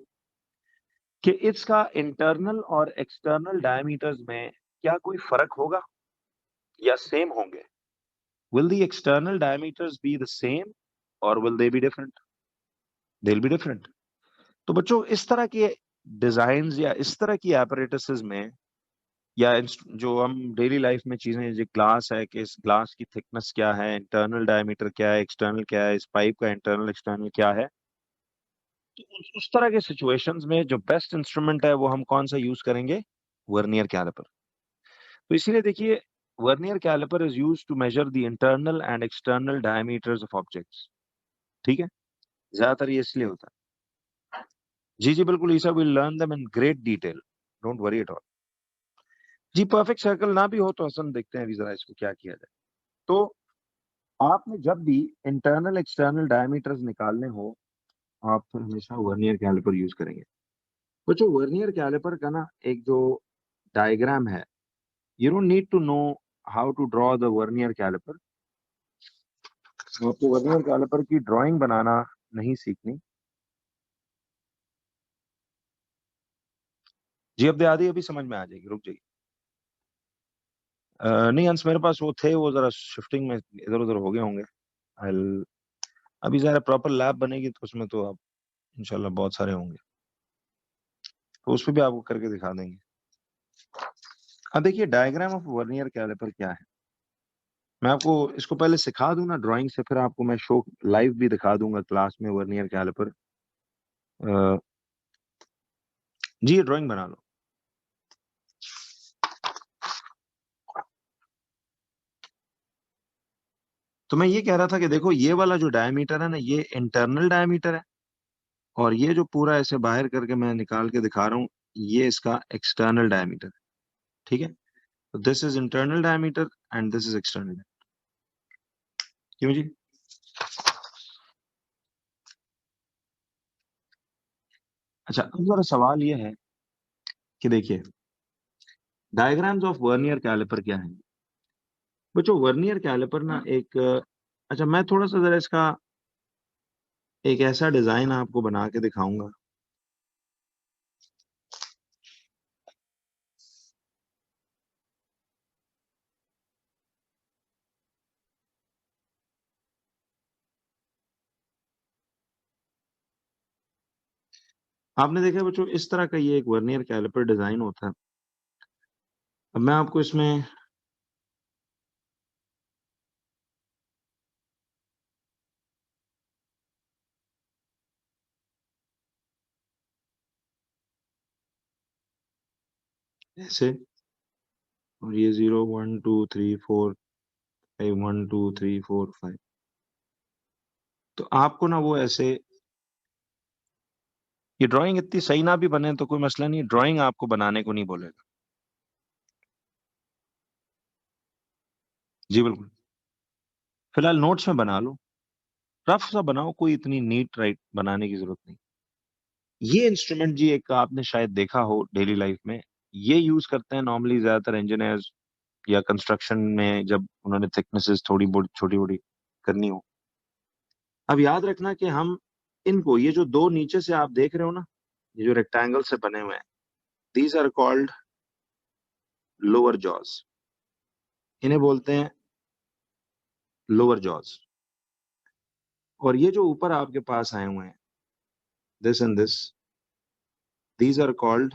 S1: कि इसका इंटरनल और एक्सटर्नल डायमीटर्स में क्या कोई फर्क होगा या सेम होंगे? Will the external diameters be the same और will they be different? They will be different. तो बच्चों इस तरह के डिजाइन या इस तरह की एपरेटसेस में, या जो हम डेली लाइफ में चीजें, जो ग्लास है कि इस ग्लास की थिकनेस क्या है, इंटरनल डायमीटर क्या है, एक्सटर्नल क्या है, इस पाइप का इंटरनल एक्सटर्नल क्या है, तो उस तरह के सिचुएशंस में जो बेस्ट इंस्ट्रूमेंट है वो हम कौन सा यूज करेंगे? Vernier calliper. तो इसीलिए देखिए, vernier calliper is used to measure the internal and external diameters of objects. ठीक है, ज्यादातर ये इसलिए होता है। जी जी बिल्कुल Isa, will learn them in great detail, don't worry at all. जी परफेक्ट सर्कल ना भी हो तो हसन देखते हैं अभी जरा इसको क्या किया जाए। तो आपने जब भी इंटरनल एक्सटर्नल डायमीटर्स निकालने हो, आप फिर हमेशा वर्नियर कैलिपर यूज करेंगे। बच्चों वर्नियर कैलिपर का ना एक जो डायग्राम है, you don't need to know how to draw the vernier calliper. आपको वर्नियर कैलिपर की ड्राइंग बनाना नहीं सीखनी। जी अब आधी अभी समझ में आ जाएगी, रुक जाइए। नहीं अंश, मेरे पास वो थे, वो जरा शिफ्टिंग में इधर उधर हो गए होंगे। I'll- अभी जरा प्रॉपर लैब बनेगी तो उसमें तो आप इंशाल्लाह बहुत सारे होंगे, तो उस पर भी आपको करके दिखा देंगे। अब देखिए डायग्राम ऑफ वर्नियर कैलिपर क्या है। मैं आपको इसको पहले सिखा दूं ना ड्राइंग से, फिर आपको मैं शो लाइव भी दिखा दूंगा क्लास में वर्नियर कैलिपर। जी ये ड्राइंग बना लो। तो मैं ये कह रहा था कि देखो ये वाला जो डायमीटर है ना, ये इंटरनल डायमीटर है, और ये जो पूरा ऐसे बाहर करके मैं निकाल के दिखा रहा हूँ, ये इसका एक्सटर्नल डायमीटर है। ठीक है, तो this is internal diameter and this is external. क्यों जी? अच्छा, अब जरा सवाल ये है कि देखिए डायग्राम्स ऑफ वर्नियर कैलिपर क्या है। बच्चों वर्नियर कैलिपर ना एक अच्छा मैं थोड़ा सा जरा इसका एक ऐसा डिजाइन आपको बना के दिखाऊंगा। आपने देखा बच्चों इस तरह का ये एक वर्नियर कैलिपर डिजाइन होता है। अब मैं आपको इसमें ऐसे, और ये 0 1 2 3 4 5 1 2 3 4 5, तो आपको ना वो ऐसे, ये ड्राइंग इतनी सही ना भी बने तो कोई मसला नहीं, ड्राइंग आपको बनाने को नहीं बोलेगा। जी बिल्कुल, फिलहाल नोट्स में बना लो, रफ सा बनाओ, कोई इतनी नीट राइट बनाने की जरूरत नहीं। ये इंस्ट्रूमेंट जी एक आपने शायद देखा हो डेली लाइफ में, ये यूज करते हैं नॉर्मली ज्यादातर इंजीनियर्स या कंस्ट्रक्शन में, जब उन्होंने थिकनेसेस थोड़ी बहुत छोटी बड़ी करनी हो। अब याद रखना कि हम इनको, ये जो दो नीचे से आप देख रहे हो ना, ये जो रेक्टेंगल से बने हुए हैं, these are called lower jaws, इन्हें बोलते हैं लोअर जॉज। और ये जो ऊपर आपके पास आए हुए हैं, this and this, these are called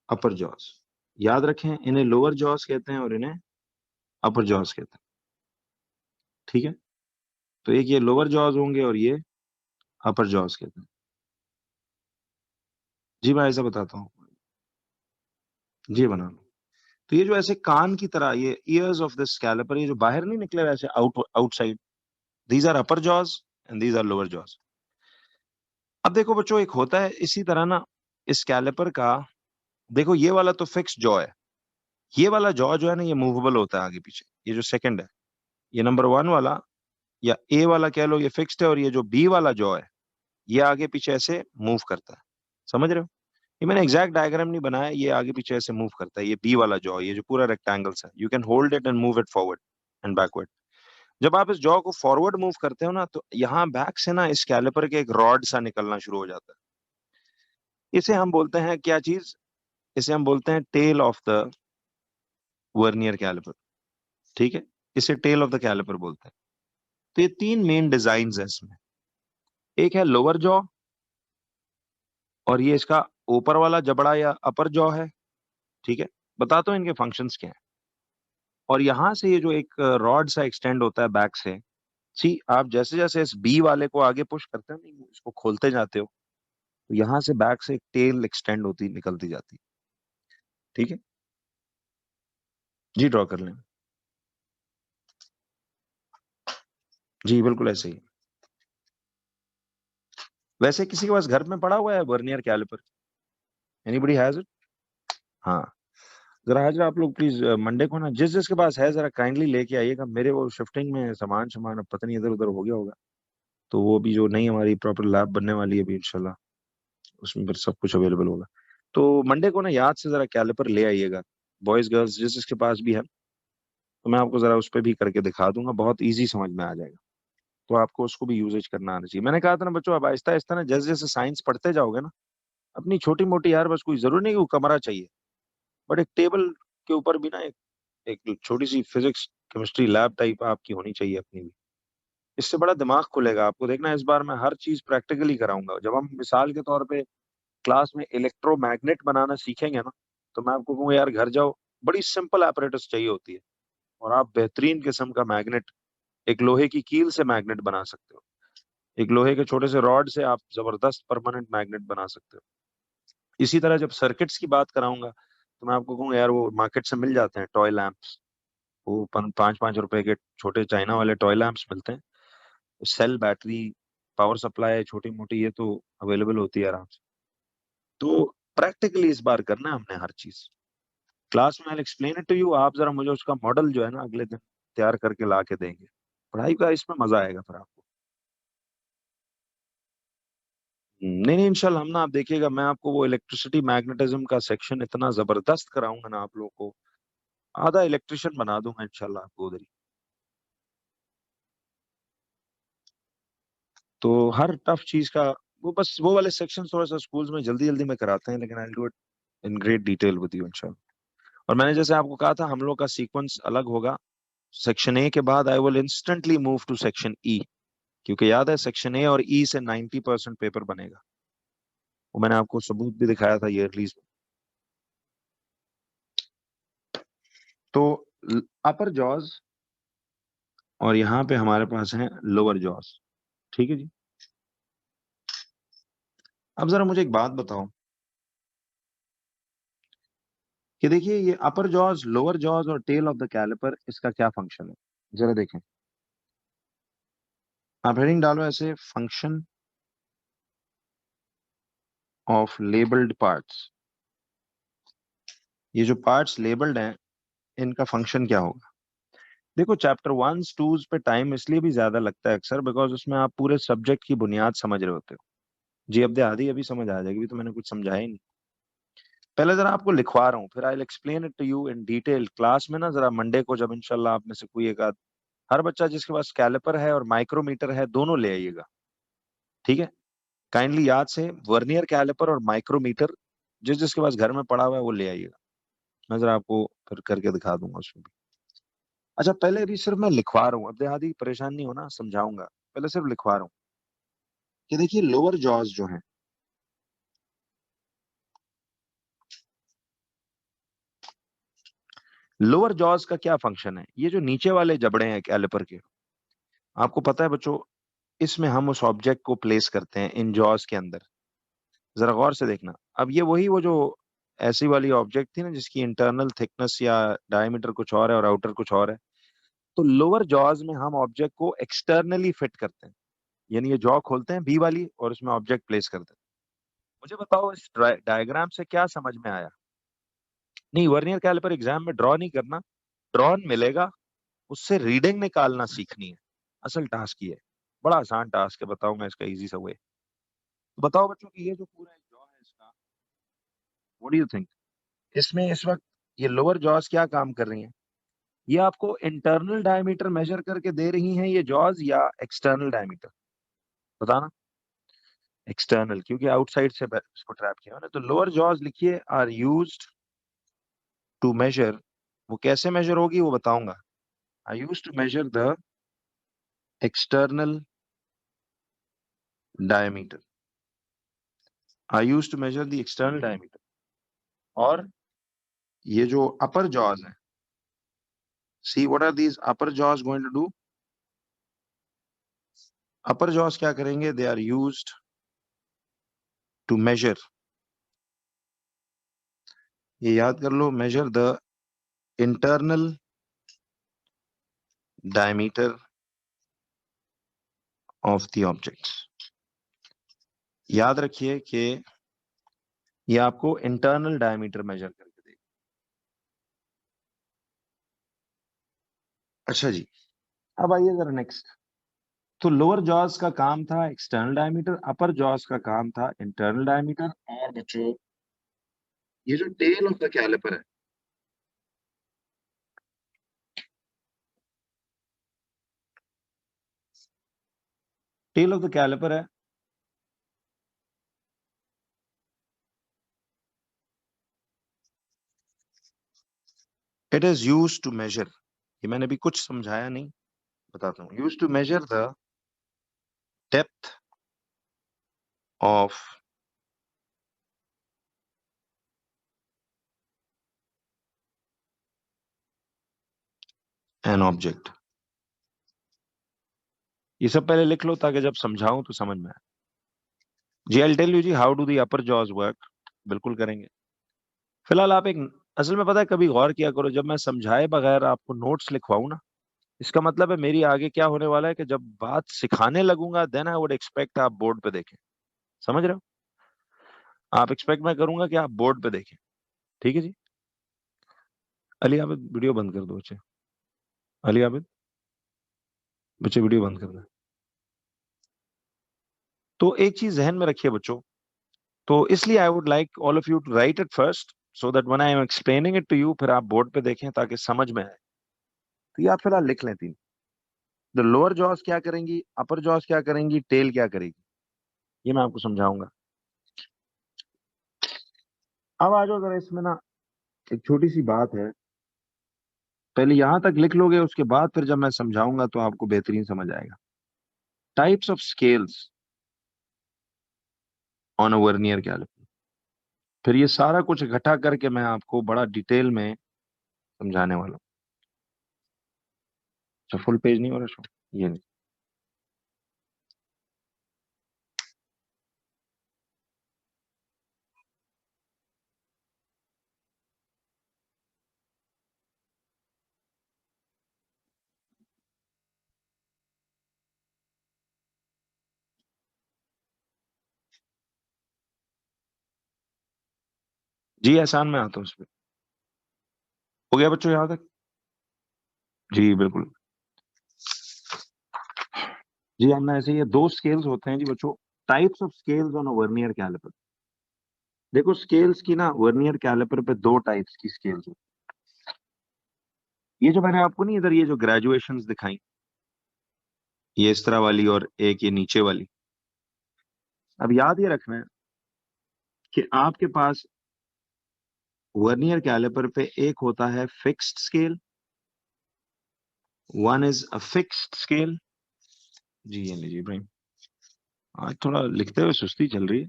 S1: upper jaws. याद रखें, इन्हें लोअर जॉज कहते हैं और इन्हें अपर जॉज कहते हैं। ठीक है, तो एक ये लोअर जॉज होंगे और ये अपर जॉज कहते हैं। जी मैं ऐसा बताता हूँ, जी बना लो। तो ये जो ऐसे कान की तरह ये ईयर्स ऑफ दिस कैलिपर, ये जो बाहर नहीं निकले वैसे outside, these are upper jaws and these are lower jaws. अब देखो बच्चों एक होता है इसी तरह ना इस कैलिपर का, देखो ये वाला तो फिक्स जॉ है, ये वाला जॉ जो है ना ये मूवेबल होता है आगे पीछे। ये जो सेकंड है, ये नंबर वन वाला या ए वाला कह लो, ये फिक्स्ड है, और ये जो बी वाला जॉ है ये आगे पीछे ऐसे मूव करता है। समझ रहे हो? ये मैंने एग्जैक्ट डायग्राम नहीं बनाया, ये आगे पीछे ऐसे मूव करता है, ये बी वाला जॉ, ये जो पूरा रेक्टेंगल्स है, you can hold it and move it forward and backward. जब आप इस जॉ को फॉरवर्ड मूव करते हो ना, तो यहाँ बैक से ना इस कैलिपर के एक रॉड सा निकलना शुरू हो जाता है। इसे हम बोलते हैं क्या चीज, इसे हम बोलते हैं tail of the vernier calliper. ठीक है, इसे टेल ऑफ द कैलिपर बोलते हैं। तो ये तीन मेन डिजाइन है इसमें, एक है लोअर जॉ, और ये इसका ऊपर वाला जबड़ा या अपर जॉ है। ठीक है, बताता हूँ इनके फंक्शंस क्या है। और यहां से ये जो एक रॉड सा एक्सटेंड होता है बैक से, सी आप जैसे जैसे इस बी वाले को आगे पुश करते हो, नहीं इसको खोलते जाते हो, तो यहाँ से बैक से एक टेल एक्सटेंड होती निकलती जाती है। ठीक है, जी ड्रॉ कर लें। जी बिल्कुल ऐसे ही। वैसे किसी के पास घर में पड़ा हुआ है vernier calliper? Anybody has it? हाँ, जरा आज आप लोग प्लीज मंडे को ना जिस जिसके पास है जरा काइंडली लेके आइएगा। मेरे वो शिफ्टिंग में सामान सामान अब पता नहीं इधर उधर हो गया होगा, तो वो भी जो नई हमारी प्रॉपर लैब बनने वाली है अभी इंशाल्लाह, उसमें फिर सब कुछ अवेलेबल होगा। तो मंडे को ना याद से जरा कैलिपर ले आइएगा, बॉयज गर्ल्स जिस जिसके पास भी है, तो मैं आपको जरा उस पर भी करके दिखा दूंगा, बहुत ईजी समझ में आ जाएगा। तो आपको उसको भी यूजेज करना आना चाहिए। मैंने कहा था ना बच्चों, अब आहिस्ता आहिस्ता ना जैसे जैसे साइंस पढ़ते जाओगे ना, अपनी छोटी मोटी यार, बस कोई जरूरी नहीं कि वो कमरा चाहिए, बट एक टेबल के ऊपर भी ना एक छोटी सी फिजिक्स केमिस्ट्री लैब टाइप आपकी होनी चाहिए अपनी भी। इससे बड़ा दिमाग खुलेगा आपको। देखना इस बार मैं हर चीज प्रैक्टिकली कराऊंगा। जब हम मिसाल के तौर पे क्लास में इलेक्ट्रोमैग्नेट बनाना सीखेंगे ना, तो मैं आपको कहूँगा यार घर जाओ, बड़ी सिंपल apparatus चाहिए होती है और आप बेहतरीन किस्म का मैग्नेट, एक लोहे की कील से मैग्नेट बना सकते हो। एक लोहे के छोटे से रॉड से आप जबरदस्त परमानेंट मैग्नेट बना सकते हो। इसी तरह जब सर्किट्स की बात कराऊंगा तो मैं आपको कहूँगा यार वो मार्केट से मिल जाते हैं टॉय लैंप्स, वो 5-5 रुपए के छोटे चाइना वाले टॉय लैंप्स मिलते हैं। सेल, बैटरी, पावर सप्लाई छोटी मोटी ये तो अवेलेबल होती है आराम से। तो प्रैक्टिकली इस बार करना है हमने हर चीज। क्लास में I explain it to you, आप जरा मुझे उसका मॉडल जो है ना अगले दिन तैयार करके ला के देंगे। पढ़ाई का इसमें मजा आएगा फिर आपको। नहीं नहीं इंशाल्लाह हम ना, आप देखिएगा मैं आपको वो इलेक्ट्रिसिटी मैग्नेटिज्म का सेक्शन इतना जबरदस्त कराऊंगा ना आप लोगों को, आधा इलेक्ट्रिशियन बना दूंगा इंशाल्लाह आपको उधर ही। तो हर टफ चीज का वो बस वो वाले सेक्शन थोड़ा सा स्कूल्स में जल्दी जल्दी में कराते हैं, लेकिन I do it in great detail with you इंशाल्लाह। और मैंने जैसे आपको कहा था हम लोग का सीक्वेंस अलग होगा। सेक्शन ए के बाद I will instantly move to section E, क्योंकि याद है सेक्शन ए और ई से 90% पेपर बनेगा। वो मैंने आपको सबूत भी दिखाया था ईयरलीज में। तो अपर जॉज और यहाँ पे हमारे पास है लोअर जॉज। ठीक है जी। अब जरा मुझे एक बात बताओ कि देखिए ये अपर जॉज, लोअर जॉज और टेल ऑफ द कैलिपर, इसका क्या फंक्शन है, जरा देखें। आप हेडिंग डालो ऐसे, फंक्शन ऑफ लेबल्ड पार्ट्स। ये जो पार्ट्स लेबल्ड हैं इनका फंक्शन क्या होगा। देखो चैप्टर 1 2 पे टाइम इसलिए भी ज्यादा लगता है अक्सर बिकॉज उसमें आप पूरे सब्जेक्ट की बुनियाद समझ रहे होते हो। जी अब आधी अभी समझ आ जाएगी, तो मैंने कुछ समझाया ही नहीं। पहले जरा आपको लिखवा रहा हूँ, फिर I explain it to you in detail class में ना। जरा मंडे को जब इंशाल्लाह आप में से कोई एक आध, हर बच्चा जिसके पास कैलिपर है और माइक्रोमीटर है दोनों ले आइएगा। ठीक है। काइंडली याद से वर्नियर कैलिपर और माइक्रोमीटर जिस जिसके पास घर में पड़ा हुआ है वो ले आइएगा। मैं जरा आपको फिर करके दिखा दूंगा उसमें भी। अच्छा पहले अभी सिर्फ मैं लिखवा रहा हूँ, अब देहादी परेशान नहीं होना, समझाऊंगा। पहले सिर्फ लिखवा रहा हूँ कि देखिए लोअर जॉज जो है, लोअर जॉज का क्या फंक्शन है। ये जो नीचे वाले जबड़े हैं कैलिपर के, आपको पता है बच्चों, इसमें हम उस ऑब्जेक्ट को प्लेस करते हैं इन जॉज के अंदर। जरा गौर से देखना। अब ये वही वो जो ऐसी वाली ऑब्जेक्ट थी ना जिसकी इंटरनल थिकनेस या डायमीटर कुछ और है और आउटर कुछ और है, तो लोअर जॉज में हम ऑब्जेक्ट को एक्सटर्नली फिट करते हैं। यानी ये जॉ खोलते हैं बी वाली और उसमें ऑब्जेक्ट प्लेस करते हैं। मुझे बताओ इस डायग्राम से क्या समझ में आया। नहीं वर्नियर कैलिपर एग्जाम में ड्रॉ नहीं करना, ड्रॉन मिलेगा उससे रीडिंग निकालना सीखनी है। असल टास्क ये है, बड़ा आसान टास्क है, बताऊंगा इसका इजी सा वे। तो बताओ बच्चों कि ये जो पूरा एक जॉ है इसका, व्हाट डू यू थिंक, इसमें इस वक्त ये लोअर जॉज क्या काम कर रही हैं। ये आपको इंटरनल डायमीटर मेजर करके दे रही हैं ये जॉज, या एक्सटर्नल डायमीटर, बताना। एक्सटर्नल, क्योंकि आउटसाइड से इसको ट्रैप किया है ना। तो लोअर जॉज लिखिए आर यूज्ड टू मेजर, वो कैसे मेजर होगी वो बताऊंगा। I use to measure the external diameter, I use to measure the external diameter. और ये जो अपर जॉज है, see what are these upper jaws going to do. Upper jaws क्या करेंगे, they are used to measure, ये याद कर लो, measure the internal diameter of the objects. याद रखिए कि ये आपको इंटरनल डायमीटर मेजर करके देगा। अच्छा जी। अब आइए जरा नेक्स्ट। तो लोअर जॉज का काम था एक्सटर्नल डायमीटर, अपर जॉज का काम था इंटरनल डायमीटर। और बच्चों ये जो टेल ऑफ द कैलिपर है, टेल ऑफ द कैलिपर है, it is use to measure, ये मैंने भी कुछ समझाया नहीं, बताता हूँ। Use to measure the depth of an object. ये सब पहले लिख लो ताकि जब समझाऊं तो समझ में आए। जी आई टेल यू जी how do the upper jaws work. बिल्कुल करेंगे। फिलहाल आप एक, असल में पता है कभी गौर किया करो, जब मैं समझाए बगैर आपको नोट्स लिखवाऊं ना, इसका मतलब है मेरी आगे क्या होने वाला है कि जब बात सिखाने लगूंगा देन आई वुड एक्सपेक्ट आप बोर्ड पे देखें। समझ रहे हो? आप एक्सपेक्ट मैं करूंगा कि आप बोर्ड पे देखें। ठीक है जी। अली आबिद वीडियो बंद कर दो बच्चे। अली आबिद, बच्चे वीडियो बंद कर दें। तो एक चीज जहन में रखिए बच्चों, तो इसलिए I would like all of you to write it first so that when I am explaining it to you फिर आप बोर्ड पे देखें ताकि समझ में आए। तो ये आप फिलहाल लिख लें तीन। द लोअर जॉस क्या करेंगी, अपर जॉस क्या करेंगी, टेल क्या करेगी, ये मैं आपको समझाऊंगा। अब आ जाओ जरा इसमें ना, एक छोटी सी बात है, पहले यहां तक लिख लोगे उसके बाद फिर जब मैं समझाऊंगा तो आपको बेहतरीन समझ आएगा। Types of scales on a vernier calliper. फिर ये सारा कुछ इकट्ठा करके मैं आपको बड़ा डिटेल में समझाने वाला हूँ। अच्छा फुल पेज नहीं हो रहा शो, ये नहीं। जी एहसान में आता हूँ उस पर। हो गया बच्चों यहाँ तक? जी बिल्कुल। जी हमने ऐसे ये दो स्केल्स होते हैं जी बच्चों। Types of scales on a vernier calliper. देखो स्केल्स की ना वर्नियर कैलिपर पे दो टाइप्स की स्केल्स होती हैं। ये जो मैंने आपको नहीं इधर ये जो ग्रेजुएशंस दिखाई, ये इस तरह वाली और एक ये नीचे वाली। अब याद ये रखना है कि आपके पास वर्नियर कैलिपर पे एक होता है fixed scale, one is a fixed scale. जी ये लीजिए इब्राहिम, आज थोड़ा लिखते हुए सुस्ती चल रही है।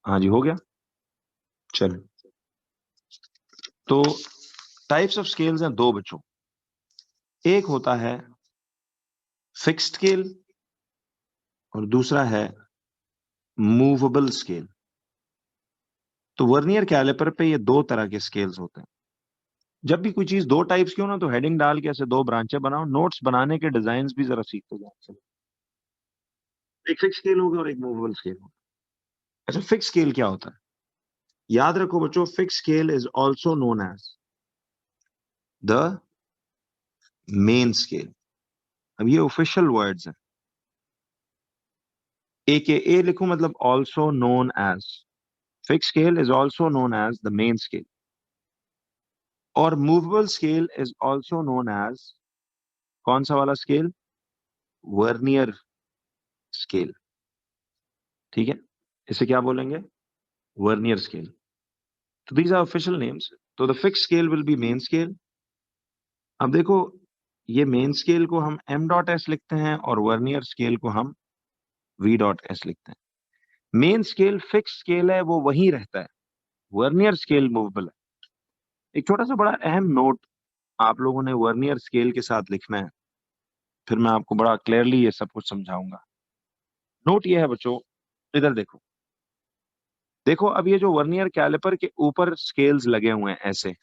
S1: हाँ जी हो गया। चलो, तो टाइप्स ऑफ स्केल्स हैं दो बच्चों। एक होता है फिक्स्ड स्केल और दूसरा है मूवेबल स्केल। तो वर्नियर कैलिपर पे ये दो तरह के स्केल्स होते हैं। जब भी कोई चीज दो टाइप्स की हो ना तो हेडिंग डाल के ऐसे दो ब्रांचें बनाओ, नोट्स बनाने के डिजाइन भी जरा सीखते जाओ। चलो, एक फिक्स स्केल होगा और एक मूवेबल स्केल होगा। अच्छा फिक्स स्केल क्या होता है? याद रखो बच्चों, fix scale is also known as the main scale. अब ये ऑफिशियल वर्ड्स हैं। ए के ए लिखो मतलब also known as. Fix scale is also known as the main scale. और movable scale is also known as कौन सा वाला स्केल? Vernier scale. ठीक है, इसे क्या बोलेंगे? Vernier scale. तो दीज आर ऑफिशियल नेम्स। तो the fix scale will be main scale. अब देखो, ये मेन स्केल को हम एम डॉट एस लिखते हैं और वर्नियर स्केल को हम वी डॉट एस लिखते हैं। मेन स्केल फिक्स स्केल है, वो वहीं रहता है। वर्नियर स्केल मूवेबल है। एक छोटा सा बड़ा अहम नोट आप लोगों ने वर्नियर स्केल के साथ लिखना है, फिर मैं आपको बड़ा क्लियरली ये सब कुछ समझाऊंगा। नोट ये है बच्चों, इधर देखो। देखो अब ये जो वर्नियर कैलिपर के ऊपर स्केल्स लगे हुए हैं ऐसे,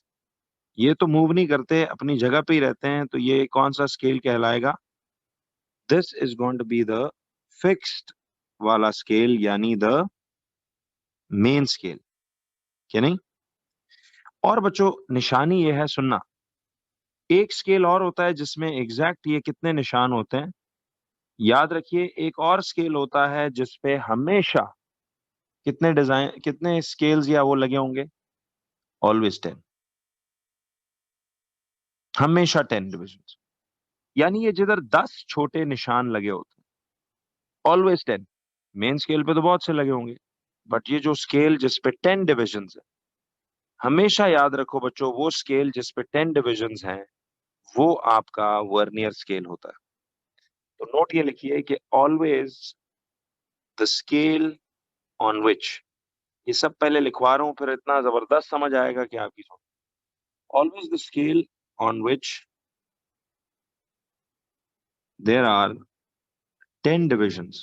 S1: ये तो मूव नहीं करते, अपनी जगह पे ही रहते हैं, तो ये कौन सा स्केल कहलाएगा? This is going to be the fixed वाला स्केल, यानी द मेन स्केल। क्या नहीं? और बच्चों निशानी ये है, सुनना, एक स्केल और होता है जिसमें एग्जैक्ट ये कितने निशान होते हैं। याद रखिए, एक और स्केल होता है जिसपे हमेशा कितने डिजाइन, कितने स्केल्स या वो लगे होंगे? ऑलवेज 10। हमेशा 10 डिविजन। यानी ये जिधर 10 छोटे निशान लगे होते हैं, ऑलवेज 10। मेन स्केल पे तो बहुत से लगे होंगे, बट ये जो स्केल जिसपे 10 डिविजन है, हमेशा याद रखो बच्चों, वो स्केल जिसपे 10 डिविजन हैं वो आपका वर्नियर स्केल होता है। तो नोट ये लिखिए कि ऑलवेज द स्केल ऑन विच, ये सब पहले लिखवा रहा हूं, फिर इतना जबरदस्त समझ आएगा कि आपकी सोच। Always the scale on which there are 10 divisions.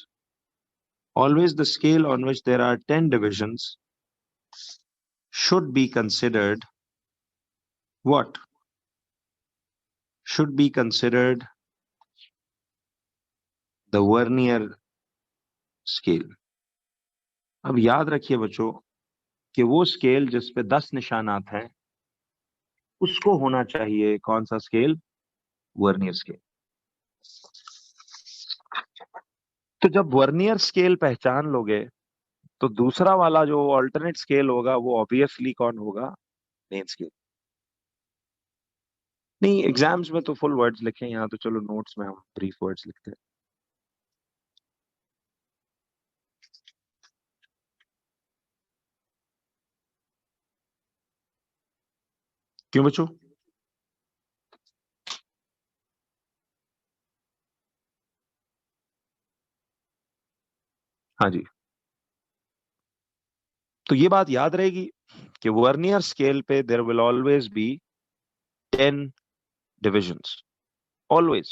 S1: Always the scale on which there are 10 divisions should be considered what? Should be considered the Vernier scale. अब याद रखिए बच्चों कि वो स्केल जिस पे 10 निशानात हैं उसको होना चाहिए कौन सा स्केल? Vernier scale. तो जब वर्नियर स्केल पहचान लोगे तो दूसरा वाला जो ऑल्टरनेट स्केल होगा वो ऑब्वियसली कौन होगा? Main scale. नहीं, एग्जाम्स में तो फुल वर्ड्स लिखे, यहाँ तो चलो नोट्स में हम ब्रीफ वर्ड्स लिखते हैं। क्यों बच्चों? हाँ जी। तो ये बात याद रहेगी कि वर्नियर स्केल पे there will always be 10 divisions, always.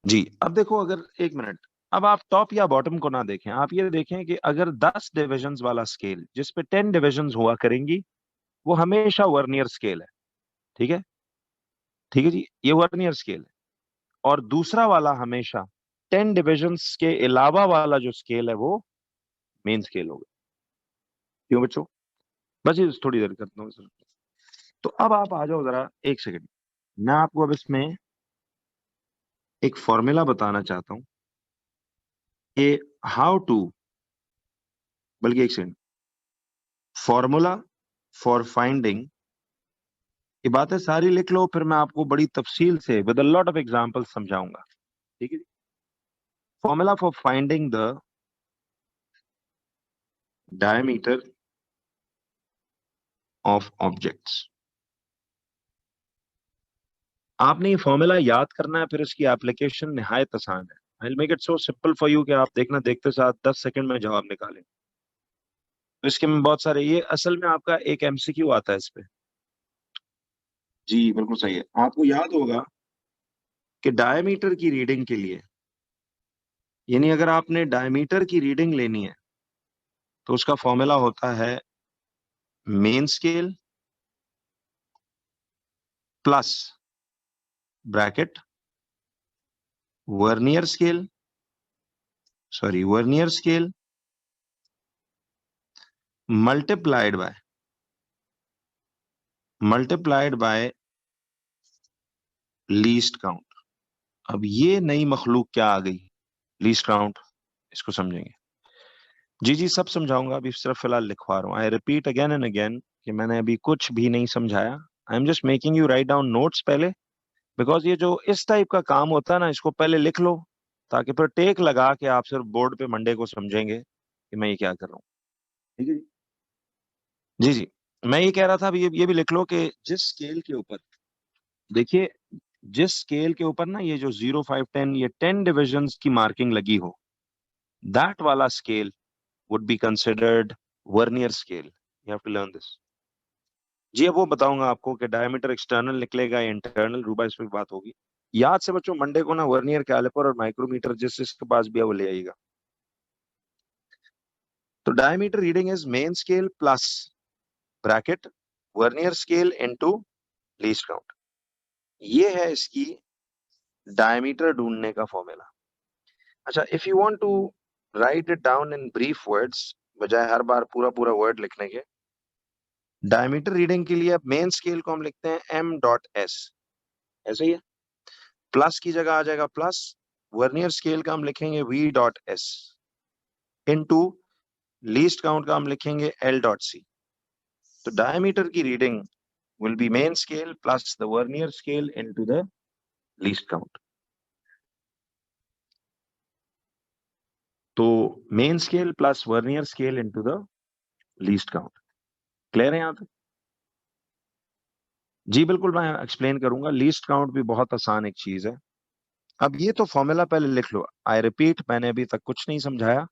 S1: जी, अब देखो, अगर एक मिनट, अब आप टॉप या बॉटम को ना देखें, आप ये देखें कि अगर 10 डिविजन्स वाला स्केल जिस पे 10 डिविजन्स हुआ करेंगी वो हमेशा वर्नियर स्केल है। ठीक है, ठीक है जी, ये वर्नियर स्केल है। और दूसरा वाला हमेशा 10 डिविजन्स के अलावा वाला जो स्केल है वो मेन स्केल होगा। क्यों बच्चों? बस ये थोड़ी देर करता हूँ सर। तो अब आप आ जाओ जरा एक सेकंड, मैं आपको अब इसमें एक फॉर्मूला बताना चाहता हूं कि हाउ टू, बल्कि एक सेकंड, फॉर्मूला फॉर फाइंडिंग, ये बातें सारी लिख लो, फिर मैं आपको बड़ी तफसील से with a lot of examples समझाऊंगा। ठीक है, formula for finding the diameter of objects. आपने ये फॉर्मूला याद करना है, फिर इसकी एप्लीकेशन निहायत आसान है। I will make it so simple for you कि आप देखना देखते साथ 10 सेकंड में जवाब निकालें। तो इसके में बहुत सारे, ये असल में आपका एक एमसीक्यू आता है इस पे। जी बिल्कुल सही है। आपको याद होगा कि डायमीटर की रीडिंग के लिए, यानी अगर आपने डायमीटर की रीडिंग लेनी है तो उसका फॉर्मूला होता है main scale plus bracket vernier scale, sorry vernier scale multiplied by least count. अब ये नई मखलूक क्या आ गई? Least count. इसको समझेंगे। जी जी, सब समझाऊंगा, अभी सिर्फ फिलहाल लिखवा रहा हूँ। I repeat again and again कि मैंने अभी कुछ भी नहीं समझाया। I am just making you write down notes पहले, बिकॉज ये जो इस टाइप का काम होता है ना, इसको पहले लिख लो ताकि फिर टेक लगा के आप सिर्फ बोर्ड पे मंडे को समझेंगे कि मैं ये क्या कर रहा हूँ। ठीक है जी, जी जी। मैं ये कह रहा था, अभी ये भी लिख लो कि जिस स्केल के ऊपर, देखिए, जिस स्केल के ऊपर ना ये जो 0, 5, 10, ये 10 डिविजन्स की मार्किंग लगी हो, दैट वाला scale would be considered vernier scale. You have to learn this. जी, अब वो बताऊंगा आपको कि डायमीटर एक्सटर्नल निकलेगा या इंटरनल, रूबा इस पे बात होगी। याद से बच्चों, मंडे को ना वर्नियर कैलिपर और माइक्रोमीटर जिस जिसके पास भी है वो ले आइएगा। तो diameter reading is main scale plus bracket vernier scale into least count. ये है इसकी डायमीटर ढूंढने का फॉर्मूला। अच्छा, if you want to write it down in brief words, बजाय हर बार पूरा पूरा वर्ड लिखने के, डायमीटर रीडिंग के लिए अब मेन स्केल को हम लिखते हैं m.s, ऐसे ही है। प्लस की जगह आ जाएगा प्लस, वर्नियर स्केल का हम लिखेंगे v.s इनटू लीस्ट काउंट का हम लिखेंगे l.c। तो डायमीटर की reading will be main scale plus the vernier scale into the least count. तो main scale plus vernier scale into the least count. Clear है यहाँ तक? जी बिल्कुल, मैं एक्सप्लेन करूंगा। लीस्ट काउंट भी बहुत आसान एक चीज है। अब ये तो फॉर्मूला पहले लिख लो। आई रिपीट, मैंने अभी तक कुछ नहीं समझाया,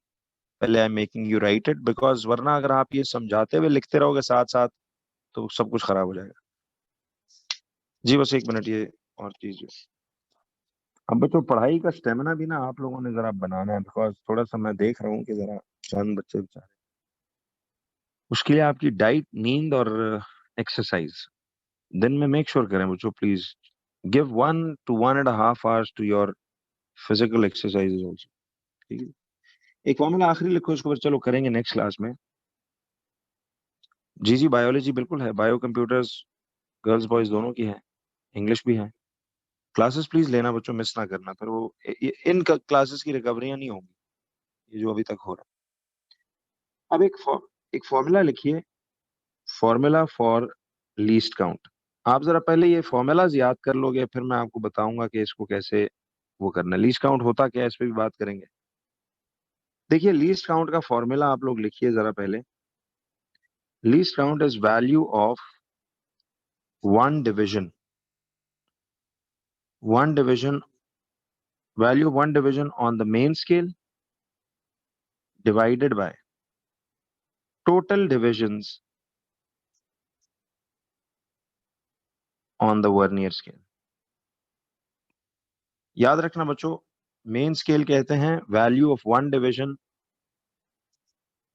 S1: पहले I am making you right it, because वरना अगर आप ये समझाते हुए लिखते रहोगे साथ साथ तो सब कुछ खराब हो जाएगा। जी बस 1 मिनट ये और चीज। अब बच्चों पढ़ाई का स्टेमिना भी ना आप लोगों ने जरा बनाना है, बिकॉज थोड़ा सा मैं देख रहा हूँ कि जरा चंद बच्चे बेचारे, उसके लिए आपकी डाइट, नींद और एक्सरसाइज दिन में मेक श्योर करें बच्चों please. Give 1 to 1.5 hours to your physical exercise also. ठीक है, एक फॉर्मूला आखिरी लिखो, इसको फिर चलो करेंगे नेक्स्ट क्लास में। जी जी बायोलॉजी बिल्कुल है, बायो कंप्यूटर्स गर्ल्स बॉयज दोनों की है, इंग्लिश भी है। क्लासेस प्लीज लेना बच्चों, मिस ना करना, फिर वो इन क्लासेस की रिकवरियां नहीं होंगी ये जो अभी तक हो रहा है। अब एक फॉर्मूला लिखिए, फॉर्मूला फॉर लीस्ट काउंट। आप जरा पहले ये फॉर्मूलाज याद कर लोगे, फिर मैं आपको बताऊंगा कि इसको कैसे वो करना है। लीस्ट काउंट होता क्या है इस पे भी बात करेंगे। देखिए लीस्ट काउंट का फॉर्मूला आप लोग लिखिए जरा पहले। Least count is value of one division, one division, value of one division on the main scale divided by total divisions on the Vernier scale। याद रखना बच्चों, मेन स्केल कहते हैं value of one division,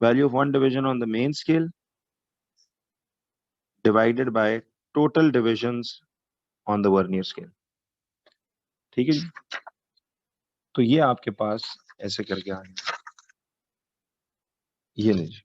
S1: value of one division on the main scale divided by total divisions on the vernier scale. ठीक है जी, तो ये आपके पास ऐसे करके आएंगे, ये नहीं जी।